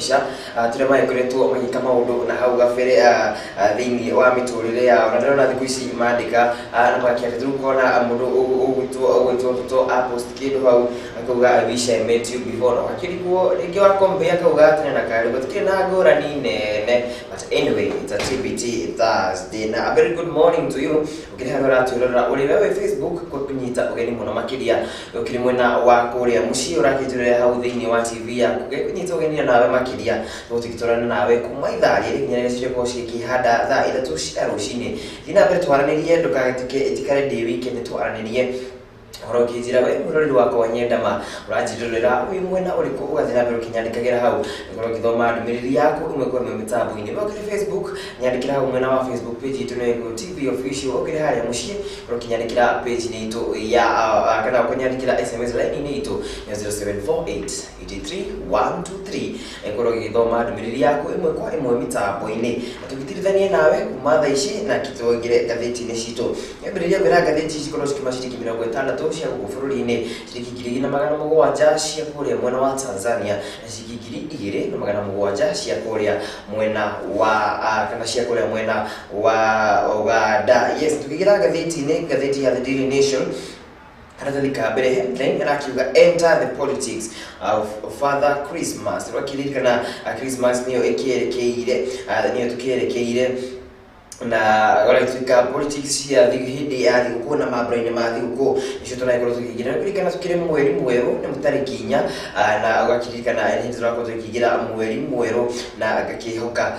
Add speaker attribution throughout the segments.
Speaker 1: mabica turema ikoretwo magika maundu na hau gabere thiini wa miturire yao na ndĩrona thikũ ici mandĩka na makiarĩrĩu kona mũndũ ũgwĩtwo post kĩndũ hau akauga I wish I met you before na wakĩrigwo rĩngĩ wa compare akauga tene na kare gũtikĩrĩ na ngũrani nene. But anyway, it's a TBT Thursday na a very good morning to you. Ukiri hano ratwirora uri wewe Facebook kunyita ugeni muno makiria ukiri mwena wa kuria muci urakijurira hau thiini wa TV yaku kunyita ugeni nawe makiria gutikitorana nawe kuma ithari rinyere cioko cikihanda thaa 3 cia ruciini thina mbere twaranirie ndukagatike itikare ndi weekend twaranirie Orokijira we murori wako nyendama urajirorera uyu mwena uriko ugathira mbere kinyandikagira hau ngoro githoma ndumiriri yako imwe kwa mitambo ini bakire Facebook nyandikira hau mwena wa Facebook page itu nego TV official okire hali mushie urokinyandikira page ni itu ya kana kunyandikira SMS line ni itu 0748831123 ngoro githoma ndumiriri yako imwe kwa imwe mitambo ini tukitirithanie nawe kumatha ici na kitogire gatheti ni cito mbere ya bera gatheti ici kono cikimashiriki 60 cia gũbũrũri-inĩ ciringi 2,700 cia kũrĩa mwena wa Tanzania na ciringi 2,700 cia kũrĩa mwena wa kana cia kũrĩa mwena wa Uganda. Yes, tukigira gatheti-inĩ gatheti ya The Daily Nation Harathika mbere headline arakiuga enter the politics of Father Christmas. Wakirikana Christmas niyo ikierekeire niyo tukierekeire na wala tuika politics ya hindi ya thiguku na mabra-ini ma thiguku nicio tunaiguru tukigira kurikana tukire mweri mweru ni mutarikinya na ugakirikana hindi turako tukigira mweri mweru na agakihoka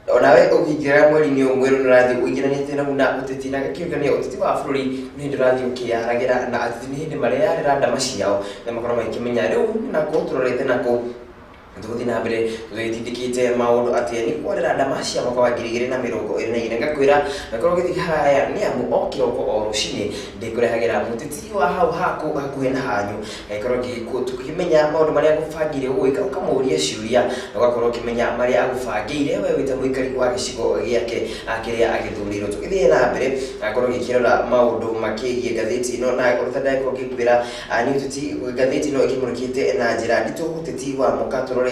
Speaker 1: onawe ukigira mweri ni mweru narathi uigiranite na muna uteti na gakirikania uteti wa bururi ni hindi rathi ukiyaragira na ateti ni hindi maria randa maciao na makoro makimenya riu na ko turorete nako Nduthi na mbere twithindikite maundu atieni kwarira ndamacia mwaka wa 2024 ngakwira nakoro githi haya ni amu okiroko o rucini ndikurehagira muteti wa hau hakuhe na hanyu ngakoro tukimenya maundu maria gubangire gwika ukamuria ciuria na gakoro kimenya maria agubangire we wita muikari wa gicigo giake akiria agithurirwo tukithie na mbere ngakoro gikirora maundu makigie gatheti no na urutanda ko gikwira ni uteti gatheti no ikimurikite na njira nditu uteti wa mukato na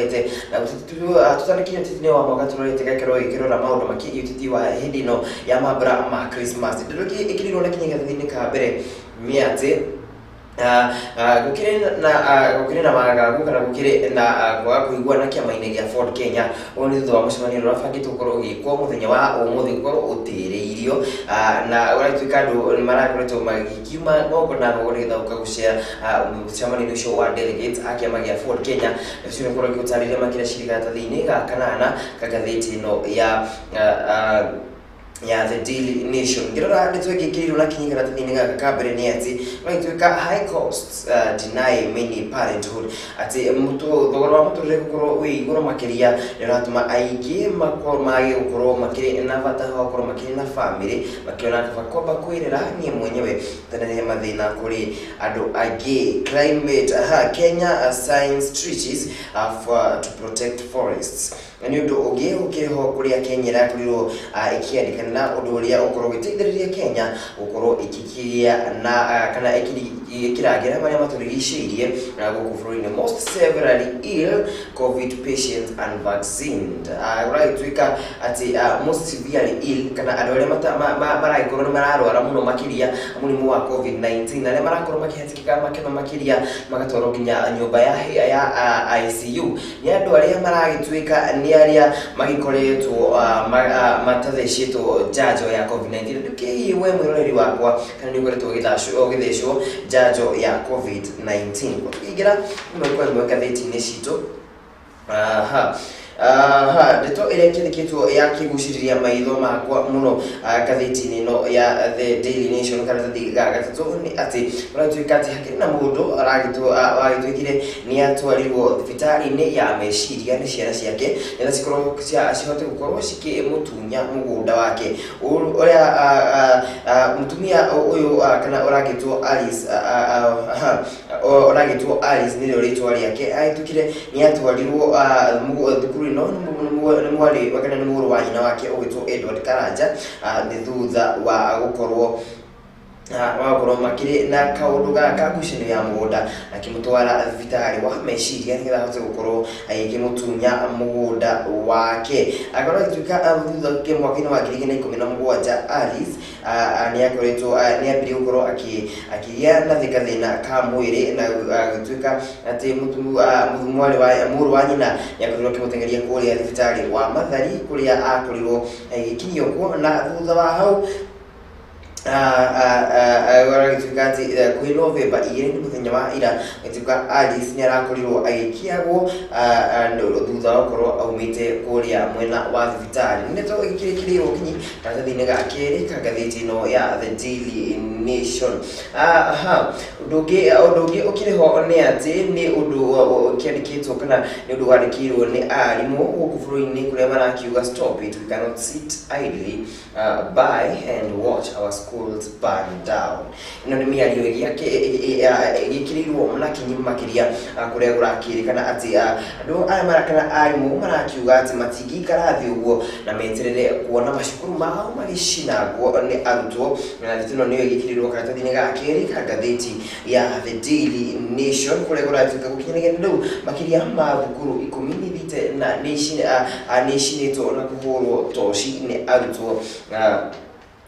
Speaker 1: tutanikinya titine wa mwaka turorete gakero ikirora maundu makigi utiti wa hindi no ya mabra ma Christmas nduki ikiriro na kinyaga thini ka mbere miate gukire na magagu kana gukire na kwa kuigua na kiama-ini gia Ford Kenya oni thutha wa mucemanio urabangitwo gukorwo ugikwo muthenya wa umuthi gukorwo utireirio na uratuika andu marakoretwo magikiuma ngongo na ngogore githauka gucea mucemanio ucio wa delegates a kiama gia Ford Kenya nicio gukorwo giutarire makira cirika thini ga kanana kagatheti no ya The Daily Nation ngirora nditwegekiriro na kinyiga thini ga kabere ni ati waituika high costs deny many parenthood ati thogora wa muturire gukorwo wi iguru makiria niratuma aingi makoro magi gukorwo makiri na bata wa gukorwo makiri na family makiona kabakomba kwirira nie mwenyewe tena mathina kuri andu angi climate Kenya signs treaties to protect forests ni undu ugi ukiriho kuria Kenya irakurirwo ikiandikana na undu uria ukorwo giteithiriria Kenya ukorwo ikikiria na kana ikiragira maria maturigicirie na guku bururi-ini most severely ill COVID patients and vaccinated right tuika ati most severely ill kana andu aria maraikorwo mararwara muno makiria murimu wa COVID-19 na marakorwo makihatikika makeno makiria magatwarwo nginya nyumba ya ICU ni andu aria maragituika ni aria magikoretwo matathecitwo janjo ya COVID-19 nduki we mwiroreri wakwa kana ni ukoretwo githecwo janjo ya COVID-19 kuigira mwe gatheti-ini citu ndeto ire kindikitwo ya kiguciriria maitho makwa muno gatheti-ini no ya The Daily Nation kana gatatu ni ati uratuika ati hakiri na mundu aragitwikire ni atwarirwo thibitari-ini ya meciria ni ciana ciake nila cihote gukorwo cikimutunya mugunda wake uria mutumia uyu kana uragitwo Alice nile ritwa riake aitukire ni atwarirwo thukuru no ni mwari wakana ni muguru wa nyina wake ugitwo Edward Karanja ni thutha wa gukorwo wakorwo makiri na kaundu gaka ngucanio ya mugunda akimutwara thibitari wa meciria nigetha ahote gukorwo agikimutunya mugunda wake akorwo agituika thutha ke mwaka-ini wa 2017 Alice ni akoretwo ni ambire gukorwo akigia na thina ka mwiri na agituika ati mwari wa muru wa nyina ni akoretwo akimutengeria kuria thibitari wa Mathari kuria akorirwo agikinyio kuo na thutha wa hau gituikati kwi Novemba 2 muthenya wa ira gituika Alice ni arakorirwo agikiagwo thutha wa gukorwo aumite kuria mwena wa thibitari ndeto gikirikirirwo kinyi gathini ga keri ka gatheti no ya The Daily Nation. Undu ukiriho ni ati ni undu kiandikitwo kana ni undu wandikirwo ni arimu guku bururi-ini kuria marakiuga stop it, we cannot sit idly by and watch our schools burn down. Ino ni miario gikirirwo na kinyi makiria kuria gurakirikana ati andu aya marakana arimu marakiuga ati matingikara thi uguo na meterere kuona macukuru mao magishinagwo ni arutwo na nditino niyo gikirirwo karatathi-ini ga keri ka gatheti ya The Daily Nation kuria guratuika gukinyana riu makiria ma thukuru 12 na nishinitwo na kuhurwo toci ni arutwo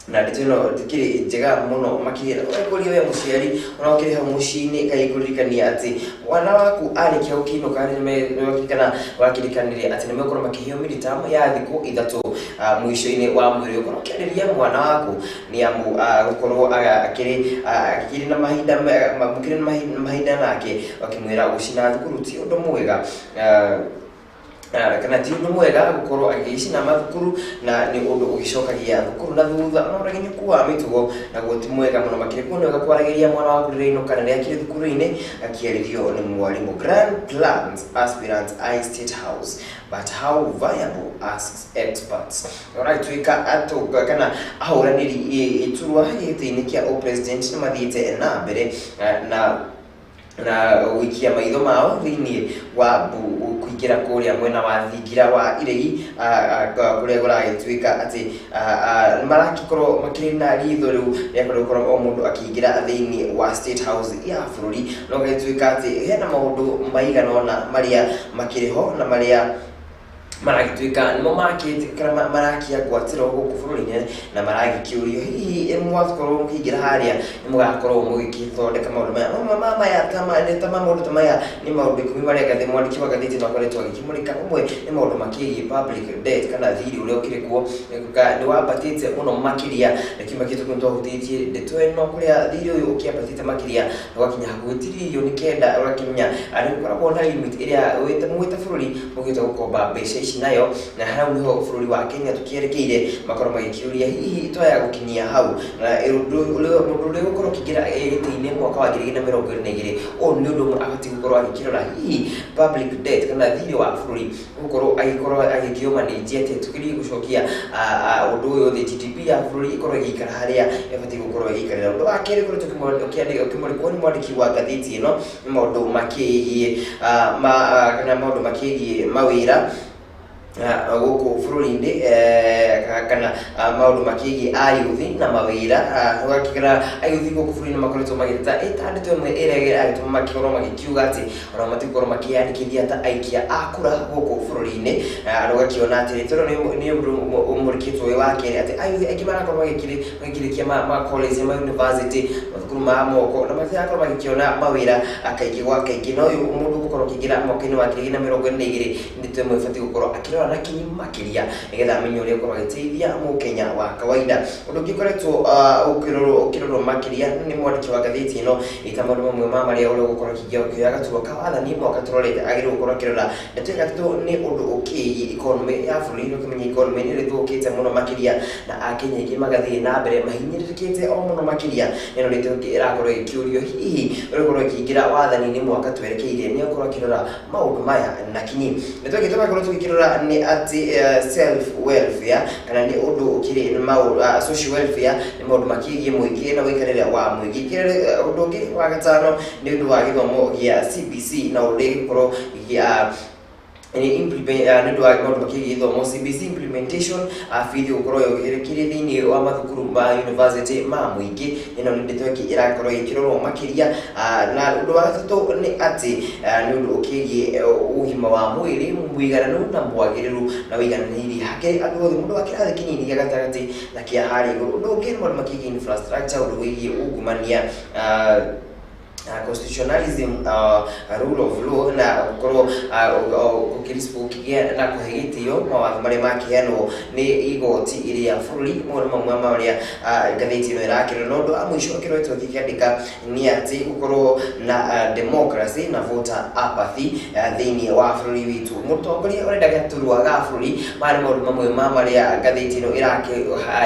Speaker 1: na nditino tikiri njega muno makira kuria we muciari ona ukiri ha mucini kaiguririkania ati mwana waku arikia gukinuka ni kana wakirikanire ati ni mekoro makihio militamu ya thiku 3 mwisho-ini wa mweri ukorwo ukiariria mwana waku ni amu gukorwo akiri na mahinda nake wakimwira gucina thukuru ti undu mwega kana ti undu mwega gukorwo agicina mathukuru na ni undu ugicokagia thukuru na thutha no rege nyukuwa mitugo na guti mwega muno makiri kuno gakwaragiria mwana waku rino kana ria kiri thukuru-ini akiaririo ni mwalimu. Grand plans aspirants I State House, but how viable, asks experts. Alright, tuika atoga kana ahuraniri iturwa hiti kia o president ni mathiite na mbere na wiki ya maitho mao thini wa kuingira kuria mwena wa thingira wa iregi kuria guragituika ati marakikorwo makirina ritho riu riakorwo o mundu akiingira thini wa State House ya bururi no gituika ati hena maundu maiganona maria makiriho na maria maragituika nimo market kana marakia gwatira guku bururi-ini na maragikiurio hihi mwakorwo mukigira haria nimugakorwo mugikithondeka maundu maya tama maundu tamaya ni maundu 10 maria gathi mwandiki wa gatheti no akoretwo agikimurika umwe ni maundu makigie public debt kana thiri uria ukirikuo ni wabatite muno makiria nikimakito kunto hutitie ndeto ino kuria thiri uyu ukiabatite makiria gwakinya hagwitiririo ni kenda urakinya ari gukoragwo na limit iria mwita bururi mugita gukomba mbeca nayo na hau niho bururi wa Kenya tukierekeire makorwo magikiuria hihi toya gukinyia hau na mundu uri gukorwo kigira giti-ini mwaka wa 2022 o ni undu abati gukorwo agikirora hihi public debt kana thiri wa bururi gukorwo agikiumanage ati tukirie gucokia undu uyu the GDP ya bururi ikorwo igikara haria abati gukorwo igikarira undu akiri kuri tukimurikwo ni mwandiki wa gatheti ino ni maundu makigie kana maundu makigie mawira guku bururi-ini kana maundu makigie ayuthi na mawira gwakira ayuthi guku bururi-ini makoretwo magita itandito imwe iria agituma makikorwo magikiuga ati ona matikorwo makiandikithia ta aikia akura guku bururi-ini gakiona ati toro ni umurikitwo wa keri ati ayuthi aingi marakorwo magikirikia ma college ma university mathukuru ma moko na mathiakorwo magikiona mawira akaingi gwa kaingi no uyu mundu gukorwo kigira mwaka-ini wa 2022 ndito imwe ibati gukorwo akira na kinyi makiria nigetha amenye uria ukorwo agiteithia mukenya wa kawaida. Undu ngikoretwo ukirorwo makiria ni mwandiki wa gatheti ino ita maundu mamwe ma maria uria gukorwo kioya gaturwa ka wathani mwaka turorete agirwo gukorwo akirora ndeto gatatu ni undu ukiyi economy ya bururi no kimenya economy ni rithukite muno makiria na akenya ingi magathie na mbere mahinyiririkite o muno makiria ino ndeto irakorwo ikiurio hihi uria gukorwo kiingira wathani ni mwaka twerekeire ni ukorwo akirora maundu maya na kinyi ndeto gituma gukorwo tukirora ni ati self welfare kana ni undu ukiri ma social welfare ni maundu makigie muingi na wikarira wa muingi undu ungi wa gatano ni undu wa githomo gia CBC na uri gukorwo ni implement ndo wa maundu makigithomo CBC implementation video ukoro yogerekire thini wa mathukuru ma university ma muingi ino ni ndetweki irakoro ikiroro makiria na undu wa gatatu ni ati ni undu ukigie ugima wa mwiri mwigaranu na mwagiriru na wigananiri hake andu othe mundu wakirathi kinyini gia gatagati na kia hari undu ungi maundu makigi infrastructure undu wigie ugumania constitutionalism, rule of law na ukoro ukirispokigia na kuhigitio mawatho mari makiano ni igoti iria bururi mwana mamwe maria gatheti no irakira nondo amwisho kiroitwo kikiandika ni ati ukoro na democracy na voter apathy thini wa bururi witu mutongoria urenda gaturwa ga bururi mari maundu mamwe maria gatheti no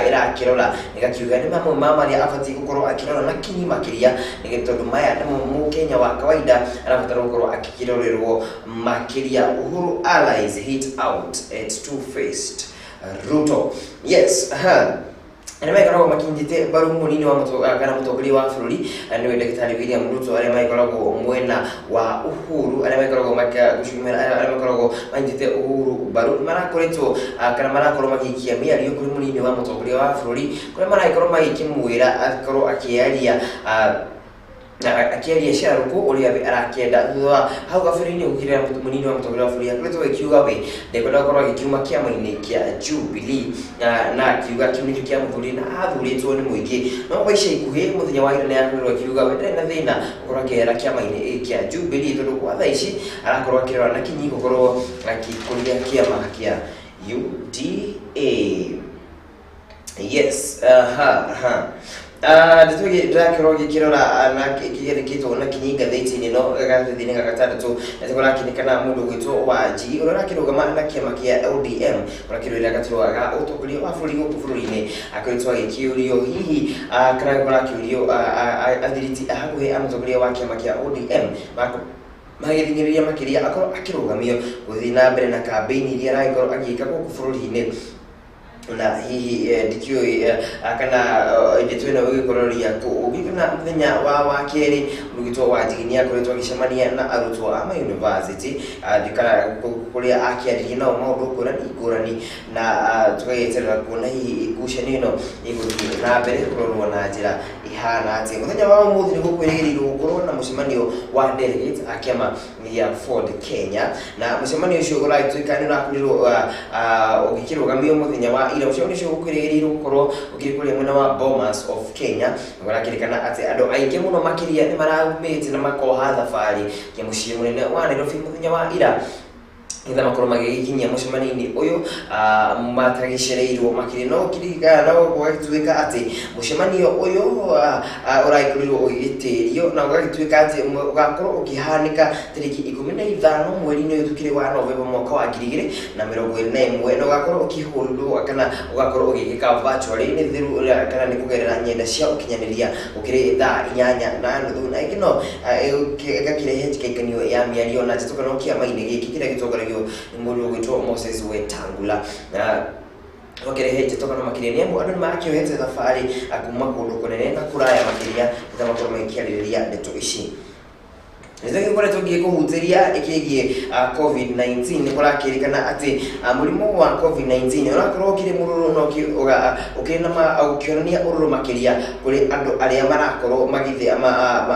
Speaker 1: irakirora igakiuga ni mamwe maria abati ukoro akirora na kinyi makiria nigetondu maya Mkenya wa kawaida anafuta gukoro akikirorerwo makiria. Uhuru allies hit out at two-faced Ruto. Yes, ana maikarago makinjite baru munini wa kana mutogori wa bururi ni Daktari William Ruto ari maikarago mwena wa Uhuru ari maikarago gushimira ari maikarago manjite Uhuru baru marakoretwo kana marakoro makikia miario kuri munini wa mutogori wa bururi kuri maraikoro makimwira akoro akiaria akiaria sharuko uri arakienda thutha hau gabiri-ini gukirira munini wa mutongoria wa bururi akoretwo akiuga we ndekwenda gukorwo agikiuma kiama-ini kia Jubilee na akiuga kiu nikio kia muthuri na athuritwo ni muingi no kwa ica ikuhi muthenya wa ira ni akoretwo akiuga we ndari na thina gukorwo akihera kiama-ini kia Jubilee tondu kwa thaa ici arakorwo akirora na kinyi gukorwo akikuria kiama kia UDA. Yes, nditugi ndakiro kirora na kigerekito na kinyiga theti ni no gathini gagatatu ndikora kinikana mundu gwitwo Wanji urora kirugama na kiama kia ODM urakirira gatirwa ga utongoria wa bururi guku bururi-ini akoretwo agikiurio hihi kana gora kiurio athiriti hakuhi amutongoria wa kiama kia ODM magithingiriria makiria akorwo akirugamio guthii na mbere na campaign iria arakorwo agika guku bururi-ini na hihi dikio kana ndetwena wigikororia ugikana muthenya wa keri mugitwo Wanji akoretwo agicemania na arutwo ama university dikana kuria akiarĩria nao maundu ngũrani na tugayeterera kuona hihi igucanio ino iguthii na mbere kurorwo na njira ihana ati muthenya wa umuthi ni gukwirigirirwo gukorwo na mucemanio wa delegate akiama ya Ford Kenya na mucemanio ucio uragituika ni urakurirwo ugikirũgamio muthenya wa ira ucio ni cio gukwirigirirwo gukorwo ukirikuria mwena wa Bomas of Kenya urakirikana ati andu aingi muno makiria ni maragumite na makoha thabari ya muciĩ munene wa Nairobi muthenya wa ira nitha makoro magikinyia mucemanio-ini uyu matagicereirwo makiri no kirigana no gwagituika ati mucemanio uyu uraikurirwo ugitirio na gwagituika ati ugakorwo ukihanika tariki 15 mweri-ini uyu tukiri wa November mwaka wa 2021 na ugakorwo ukihurwo kana ugakorwo ugikika virtually ni thiru kana ni kugerera nyenda cia ukinyaniria ukiri thaa 8:30 na ikino gakirehe kikekanio ya miario na tutukano kiama-ini giki kira gitongoragio mundu gwitwo Moses Wetangula wakirehe tokana makiria ni andu makiohete thabari akuma kundu kunene na kuraya makiria nda makorwo makiarĩrĩria ndeto ici nizaki kore tugiye kuhutiria ikigie COVID-19 ni kurakirikana ati murimu wa COVID-19 urakorwo kiri mururu no ukina ma ukionania ururu makiria kuri andu aria marakorwo magithe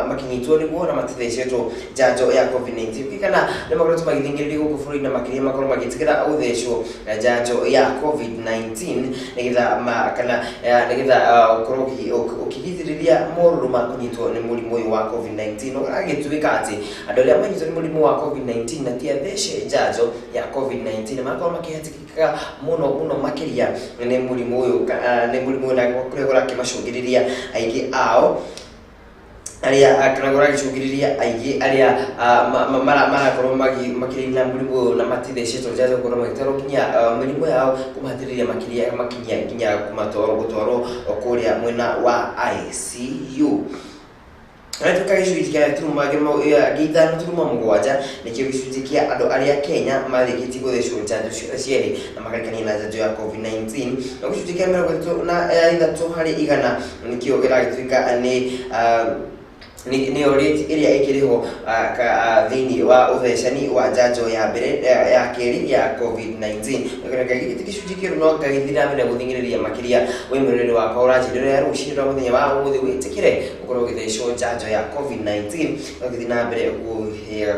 Speaker 1: makinyitwo niguo na matithecetwo janjo ya COVID-19 kana ni makorwo magithingiririo guku bururi na makiria makorwo magitikira uthecwo janjo ya COVID-19 nigetha kana nigetha ukorwo ukigithiriria mururu makunyitwo ni murimu uyu wa COVID-19 uragituika andu aria manyitwo ni murimu wa COVID-19 na tia thece njanjo ya COVID-19 makorwo makihatikika muno makiria ni murimu uyu na kuregora kimacungiriria aingi ao aria kana gora gicungiriria aingi aria marakorwo makirina murimu na matithecetwo njanjo korwo magitaro kinya murimu yao kumahatiriria makinya kinya gutwarwo kuria mwena wa ICU. Right, gicunjĩ kĩa turuma gĩithano turuma mũgwanja nĩkĩo gĩcunjĩ kĩa andũ arĩa Kenya marĩkĩtie gũthecwo njanjo cierĩ na makarĩkania na njanjo ya COVID-19 na gĩcunjĩ kĩa 33 harĩ igana nĩkĩo gĩragĩtuĩka ni oriti iria ikiriho thini wa uthecani wa njanjo ya mbere ya keri ya COVID-19 ngarega gicunji kiru no ngagithira mbere guthingiriria makiria wimurire wa kaura njirire ya rucini rwa muthenya wa umuthi witikire ukorwo githecwo njanjo ya COVID-19 ngagithina mbere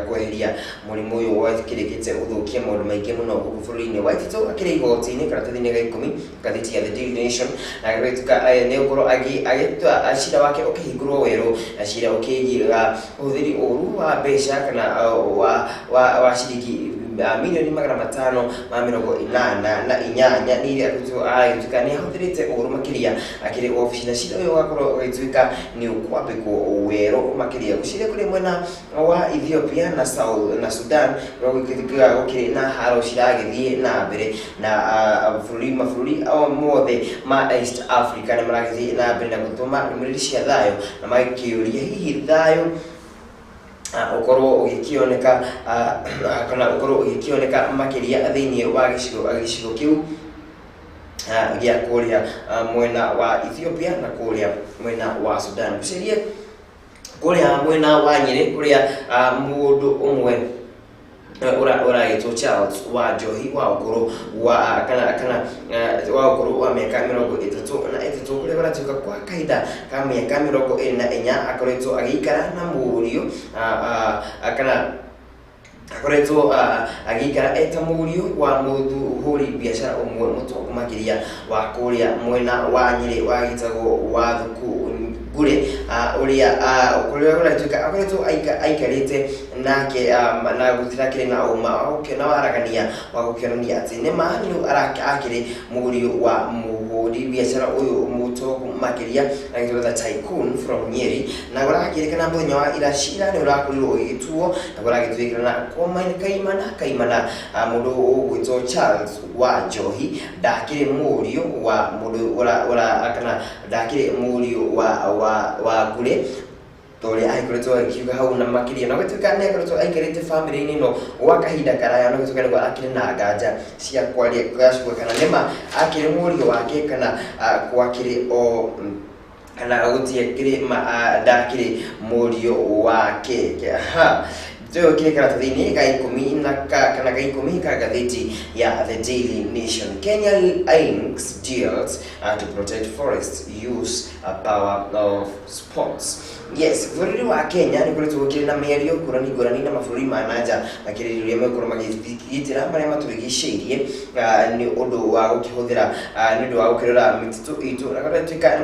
Speaker 1: kweheria murimu uyu wathikirikite uthukia maundu maingi muno guku bururi-ini wa Itito akiri igoti-ini karatathi-ini ga 10 gatheti ya The Daily Nation na gwetuka ni ukorwo agitwa acira wake ukihingurwo weru acira ukigira uthiri uru wa mbeca kana wa ciringi milioni 580 ni iria agituka ni ahuthirite uru makiria akiri ofici na cira uyu gakorwo agituika ni ukwambikwo weru makiria guciria kuri mwena wa Ethiopia na Sudan gukithika gukiri na haro ciragithie na mbere na mabũrũri mothe ma East Africa ni maragithie na mbere na gutuma ndũmĩrĩri cia thayo na makiuria hihi thayo ukorwo ugikioneka kana ukorwo ugikioneka makiria thiini wa gicigo kiu gia kuria mwena wa Ethiopia na kuria mwena wa Sudan gucirie kuria mwena wa Nyeri kuria mundu umwe uragitwo Charles wa Njohi wa ukuru wa kana wa ukuru wa miaka 33 kuria baratuka kwa kaida ka miaka 44 akoretwo agikara na murio kana akoretwo agikara eta murio wa muthuhuri biashara umwe mutongo makiria wa kuria mwena wa Nyeri wa gitagwo wa Thuku gure uria kuria baratuka akoretwo aikarite nake na gutira kire na uma okena waragania wa gukionania ati ni manu akiri murio wa muhuri biashara uyu mutongo makiria agitwa tycoon from Nyeri na gurakire kana muthenya wa irashira ni urakurirwo igituo na guragitwikira na kaimana mundu ugwitwo Charles wa Njohi ndakire murio wa mundu ura kana ndakire murio wa gure tore aikoretwo akiuga hau na makiria na gwetuka ne akoretwo aikarite family-ini no wakahinda karaya no gwetuka ngo akire na nganja cia kwaria gashuka kana nema akire murio wake kana kwakire o kana gutie kire ndakire murio wake Joe kile karatathi-ini ga 10 na kana ga 10 ka gatheti ya The Daily Nation. Kenya inks deals to protect forest use power of sports. Yes, bũrũri wa Kenya ni kuretwo kire na mĩario ngũrani na mabũrũri ma nanja makĩrĩrĩria mekoro magĩgitĩra marĩa matũrigicĩirie ni ũndũ wa gũkĩhũthĩra ni ũndũ wa gũkĩrora mĩtitũ itũ na gũtuĩka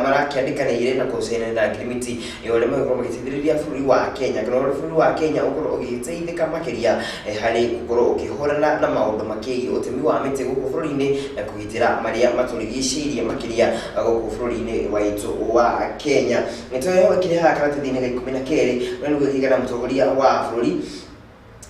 Speaker 1: marakĩandĩkanĩire na kũsainĩra ngirimiti ya ũrĩa megũkorwo magĩteithĩrĩria bũrũri wa Kenya kana bũrũri wa Kenya ũkorwo ũgĩteithĩka makĩria harĩ gũkorwo ũkĩhũrana na maũndũ makĩgie ũtemi wa mĩtĩ gũkũ bũrũri-inĩ na kũgitĩra marĩa matũrigicĩirie makĩria gũkũ bũrũri-inĩ witũ wa Kenya. Nitoyo kile karatathi-ini ga 12 na niguo higana mutongoria wa bũrũri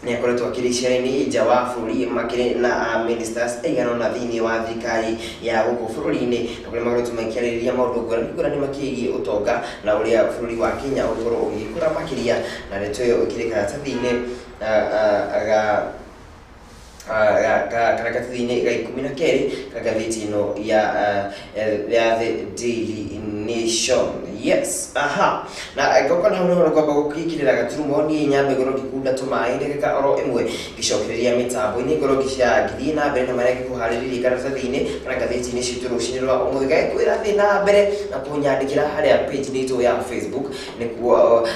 Speaker 1: ni akoretwo akiricira-ini nja wa bũrũri makĩrĩ na ministers aigana na thĩinĩ wa thirikari ya gũkũ bũrũri-inĩ na kũrĩa makoretwo makĩarĩrĩria maũndũ ngũrani makĩgie ũtonga na ũrĩa bũrũri wa Kenya ũgũkorwo ũgĩkũra makĩria na nitoyo kile karatathi-ini karatathi-ini ga 12 ka gatheti ino ya The Daily Nation. Yes, na goko na no kwamba gukikirira gaturumo ni nyambe goro gikunda tumaĩ ndeka oro imwe gicokereria mitambo-ini goro gicia ngithii na mbere na maria gikuharĩrĩria karatathi-ini kana gatheti-ini citu rucini rwa umuthi gakwira thi na mbere na kunyandikira haria page-ini itu ya Facebook nikuo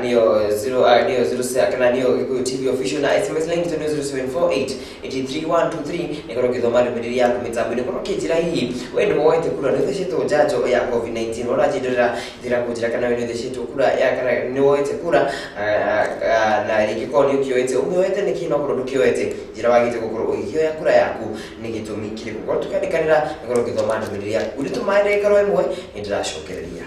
Speaker 1: niyo 0 kana niyo Gikuyu TV official na SMS link to 0748 83123 nigoro githoma ndũmĩrĩri yaku mitambo-ini goro kinjira hihi we nĩ woete kura nĩ thecetwo njanjo ya COVID-19 ũranjĩndĩra thira kujira kana we nĩ thecetwo kura ya kana nĩ woete kura na rĩngĩkorwo nĩ ũkĩoete ũmĩoete nĩkĩ no korwo ndũkĩoete njĩra wagĩte gũkorwo ũgĩkĩoya kura yaku nĩ gĩtũmi kĩrĩkũ goro tũkĩandĩkanĩra nĩgoro gĩthoma ndũmĩrĩri yaku ũrĩtũmaĩ ndagĩka ro ĩmwe nĩ ndĩracokereria.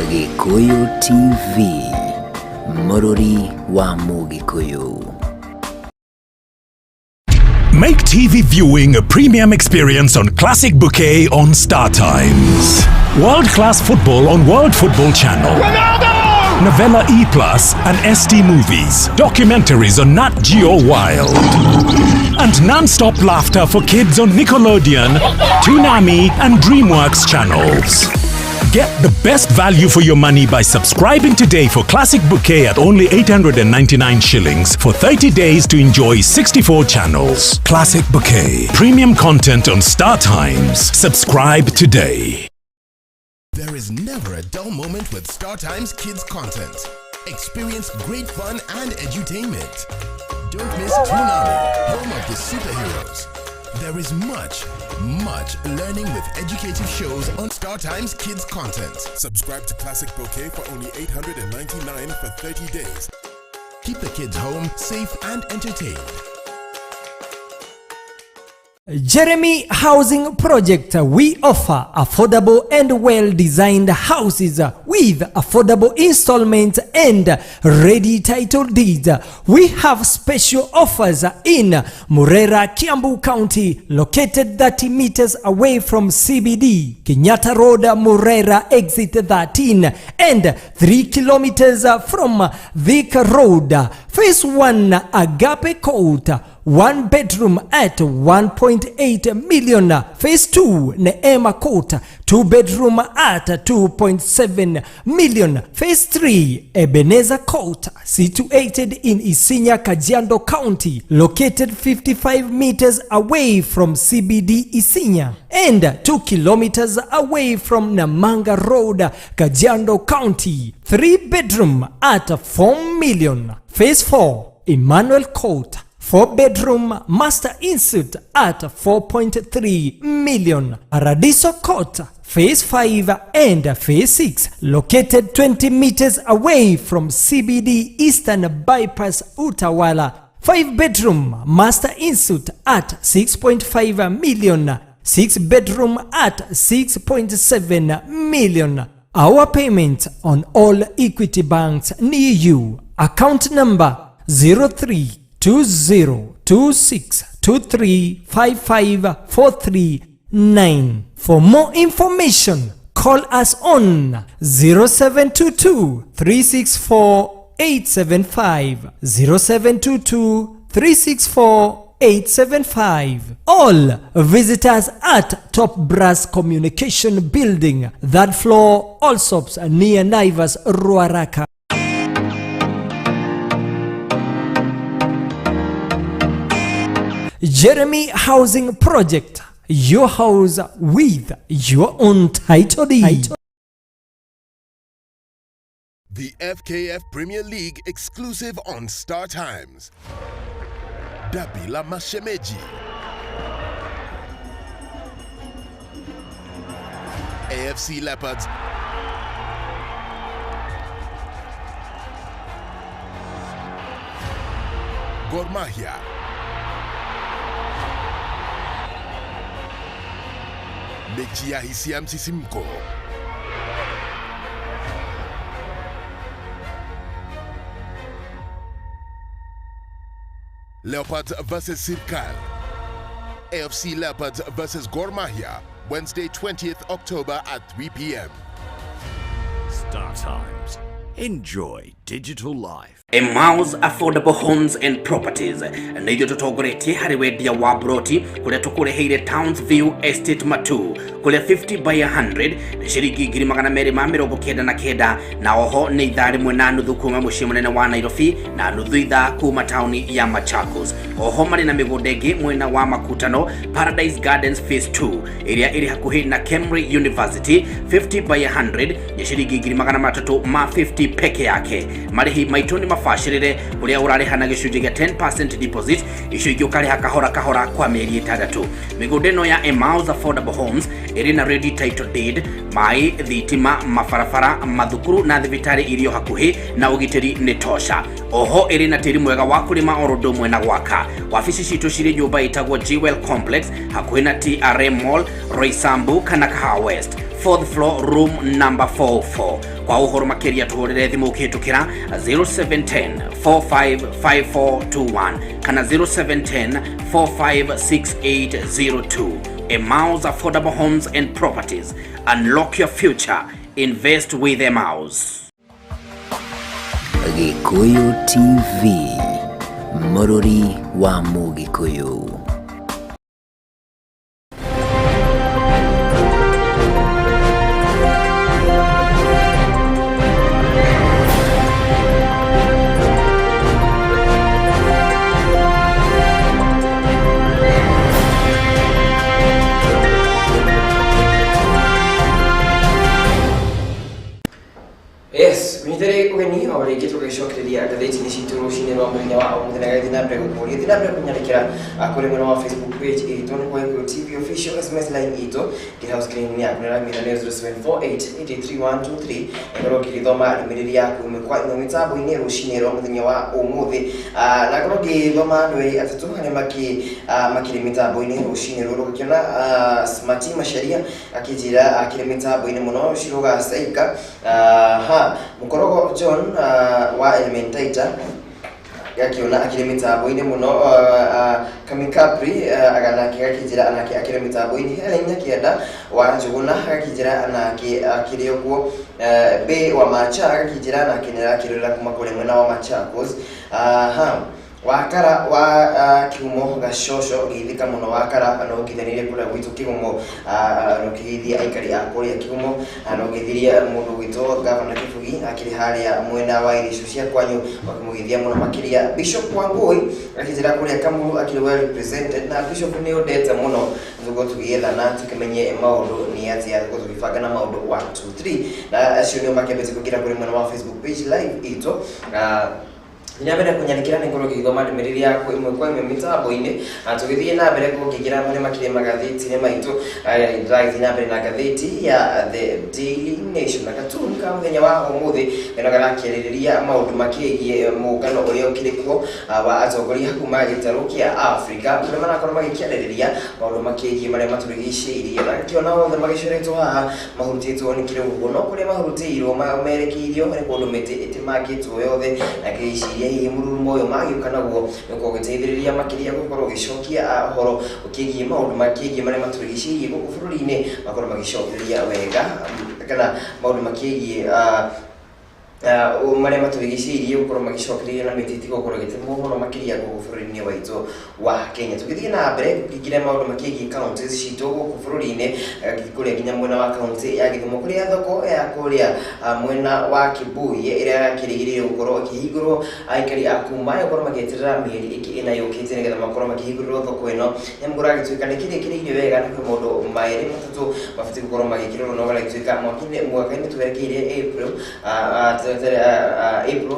Speaker 2: Gikuyu TV, mũrũri wa Mũgikuyu.
Speaker 3: Make TV viewing a premium experience on Classic Bouquet on Star Times. World-class football on World Football Channel. Ronaldo! Novella E+, and ST Movies. Documentaries on Nat Geo Wild. And non-stop laughter for kids on Nickelodeon, Toonami, and DreamWorks channels. Get the best value for your money by subscribing today for Classic Bouquet at only 899 shillings for 30 days to enjoy 64 channels. Classic Bouquet. Premium content on Star Times. Subscribe today.
Speaker 4: There is never a dull moment with Star Times Kids content. Experience great fun and edutainment. Don't miss Toonami, home of the superheroes. There is much learning with educative shows on Star Times Kids content.
Speaker 5: Subscribe to Classic Bouquet for only 899 for 30 days.
Speaker 4: Keep the kids home, safe and entertained.
Speaker 6: Jeremy Housing Project, we offer affordable and well-designed houses with affordable installments and ready title deeds. We have special offers in Murera, Kiambu County, located 30 meters away from CBD, Kenyatta Road, Murera, exit 13, and 3 kilometers from Thika Road. Phase 1, Agape Court, 1 bedroom at 1.8 million. Phase 2, Neema Court, 2 bedroom at 2.7 million. Phase 3, Ebenezer Court, situated in Isinya, Kajiado County, located 55 meters away from CBD Isinya and 2 kilometers away from Namanga Road, Kajiado County. 3 bedroom at 4 million. Phase 4, Emmanuel Court, 4 bedroom master insuite at 4.3 million. Paradiso Court, Phase 5 and Phase 6, located 20 meters away from CBD Eastern Bypass, Utawala. 5 bedroom master insuite at 6.5 million. 6 bedroom at 6.7 million. Our payment on all Equity banks near you. Account number 032026235549. For more information, call us on 0722-364-875, 0722-364-875. All visitors at Top Brass Communication Building, that floor, Allsops near Naivas, Ruaraka. Jeremy Housing Project, your house with your own title deed.
Speaker 4: The FKF Premier League exclusive on Star Times. Dabila Mashemeji. AFC Leopards Gor Mahia. Mechi ya hisia msisimko. Leopards versus Sirkal. AFC Leopards versus Gor Mahia, Wednesday 20th October at 3 p.m.
Speaker 2: Star Times. Enjoy digital life.
Speaker 7: Kamau's Affordable Homes and Properties nĩyo tũtongoretie harĩ wendia wa broti kũrĩa tũkũreheire Townsview Estate Matu kũrĩa 50 by 100 nĩ ciringi 299 na oho nĩ ithaa rĩmwe na nuthu kuma mũciĩ mũnene wa Nairobi na nuthu ithaa kuma tauni ya Machakos. Oho marĩ na mĩgũnda ĩngĩ mwena wa Makutano, Paradise Gardens Phase 2 ĩrĩa ĩrĩ hakuhĩ na Kemri University, 50 by 100 nĩ ciringi 350 peke yake. Marĩhi maitũ nĩ mabacĩrĩre ũrĩa ũrarĩha na gĩcunjĩ gĩa 10% deposit, icio ingĩ ũkarĩha kahora kwa mĩeri 6. Mĩgũnda ĩno ya Kamau's Affordable Homes ĩrĩ na ready title deed, maĩ, thitima, mabarabara, mathukuru na thibitarĩ irio hakuhĩ na ũgitĩri nĩ tosha. Oho ĩrĩ na tĩri mwega wa kũrĩma oro ũndũ ũmwe na gwaka. Wabici citũ cirĩ nyũmba ĩtagwo Jewel Complex hakuhĩ na TRM Mall, Roysambu kana Kahawa West. 4th floor room number 44. Kwa uhoro makiria tuhorere thimu ukitukira 0710 455421 kana 0710 456802. Emmaus Affordable Homes and Properties. Unlock your future. Invest with Emmaus.
Speaker 8: Gikuyu TV, Morori wa Mugikuyu.
Speaker 1: Yes, kunyitare ugeni awari gitu gicokiriria gatheti ni citu ruciini rwa muthenya wa umuthenya gathina mbere gukuria thina mbere kunyandikira kuri mwena wa Facebook page itu ni kwa Gikuyu TV official SMS line itu kira screen ni akunera mina ni 0748833123 ngoro kithoma ndimiriri yaku mekwa ino mitambo ini ruciini rwa muthenya wa umuthi na ngoro kithoma ndwe atatu hane makiri mitambo ini ruciini ruru kiona smart masharia akijira akiri mitambo ini muno shiruga saika Mukorogo John wa Elementator yakiona akire mitambo ine muno Kamikapri agana kigakijira anake akire mitambo ine helenya kienda wa Njuguna akijira anake akire okuo be wa Macha akijira anake nera kirira kumakole mwena wa Machakos wakara wa kihumo gashosho githika muno wakara no kithanire kula gwitu kihumo no kithia aikari akuri kihumo no githiria mundu gwitu governor Kifugi akiri hali ya mwena wa irisho cia kwanyu wakimugithia muno makiria Bishop Wangui akijira kuri Kamau akiri well represented na Bishop ni odeta muno ndugo tugietha na tukimenye maundu ni atia gutugifanga na maundu 1 2 3 na acio ni makebete kugira kuri mwena wa Facebook page live ito Ninabere kunyandikira ngoro githoma ndimiriri yako imwe kwa imwe mitambo ine atugithie na mbere kugigira muri makire magatheti ne maitu drive na mbere na gatheti ya The Daily Nation na katuni ka muthenya wa umuthi eno garakiriria maundu makigie mugano uria ukirikuo wa atongoria kuma gitaru kia Africa kule marakorwo magikiaririria maundu makigie maria maturigiciirie na kiona othe magishoretwo haha mahurutitwo ni kirugo no kule mahurutirwo mamerekirio ni kundu miti itimagitwo yothe na kiiciria hihi mururumo uyu magiuka naguo nuko giteithiriria makiria gukorwo gicokia horo ukigie maundu makigie maria maturigiciirie guku bururi-ini makorwo magicokeria wega kana maundu makigie maria maturigiciirie gukorwo magicokeria na mititi gukorwo gitimo muno makiria guku bururi-ini waitu wa Kenya tugithie na mbere kugigira maundu makigie counties citu guku bururi-ini kuria nginya mwena wa county ya Githumo kuria thoko ya kuria mwena wa Kibuye iria yakirigiririe gukorwo kihigurwo aikari akuma gukorwo magieterera mieri iki ina yukite nigetha makorwo makihigurwo thoko ino nyamgura gituika nikirikirie wega na mundu mairi matatu mafiti gukorwo magikirwo no gituika mwaka-ini twerekeire April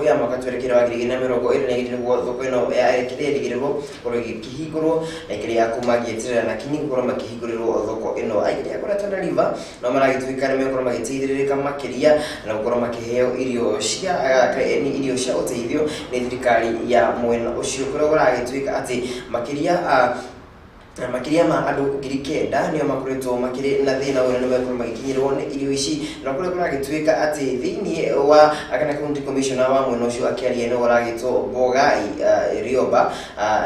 Speaker 1: ya mwaka twerekeire wa 2020 thoko ino yakirigiririo gukorwo kihigurwo aikari akuma gieterera na kini gukorwo makihigurirwo thoko ino aikari akora Tana River no maragituika ni gukorwo magiteithiririka makiria na gukorwo makiheo irio cia uteithio ni thirikari ya mwena ucio kuria guragituika ati makiria ma andu 9,000 nio makoretwo makiri na thina uyu ni makorwo magikinyirwo ni irio ici na kuria kuragituika ati thiini wa akana county commissioner wa mwena ucio akiaria ni waragitwo Bogai Rioba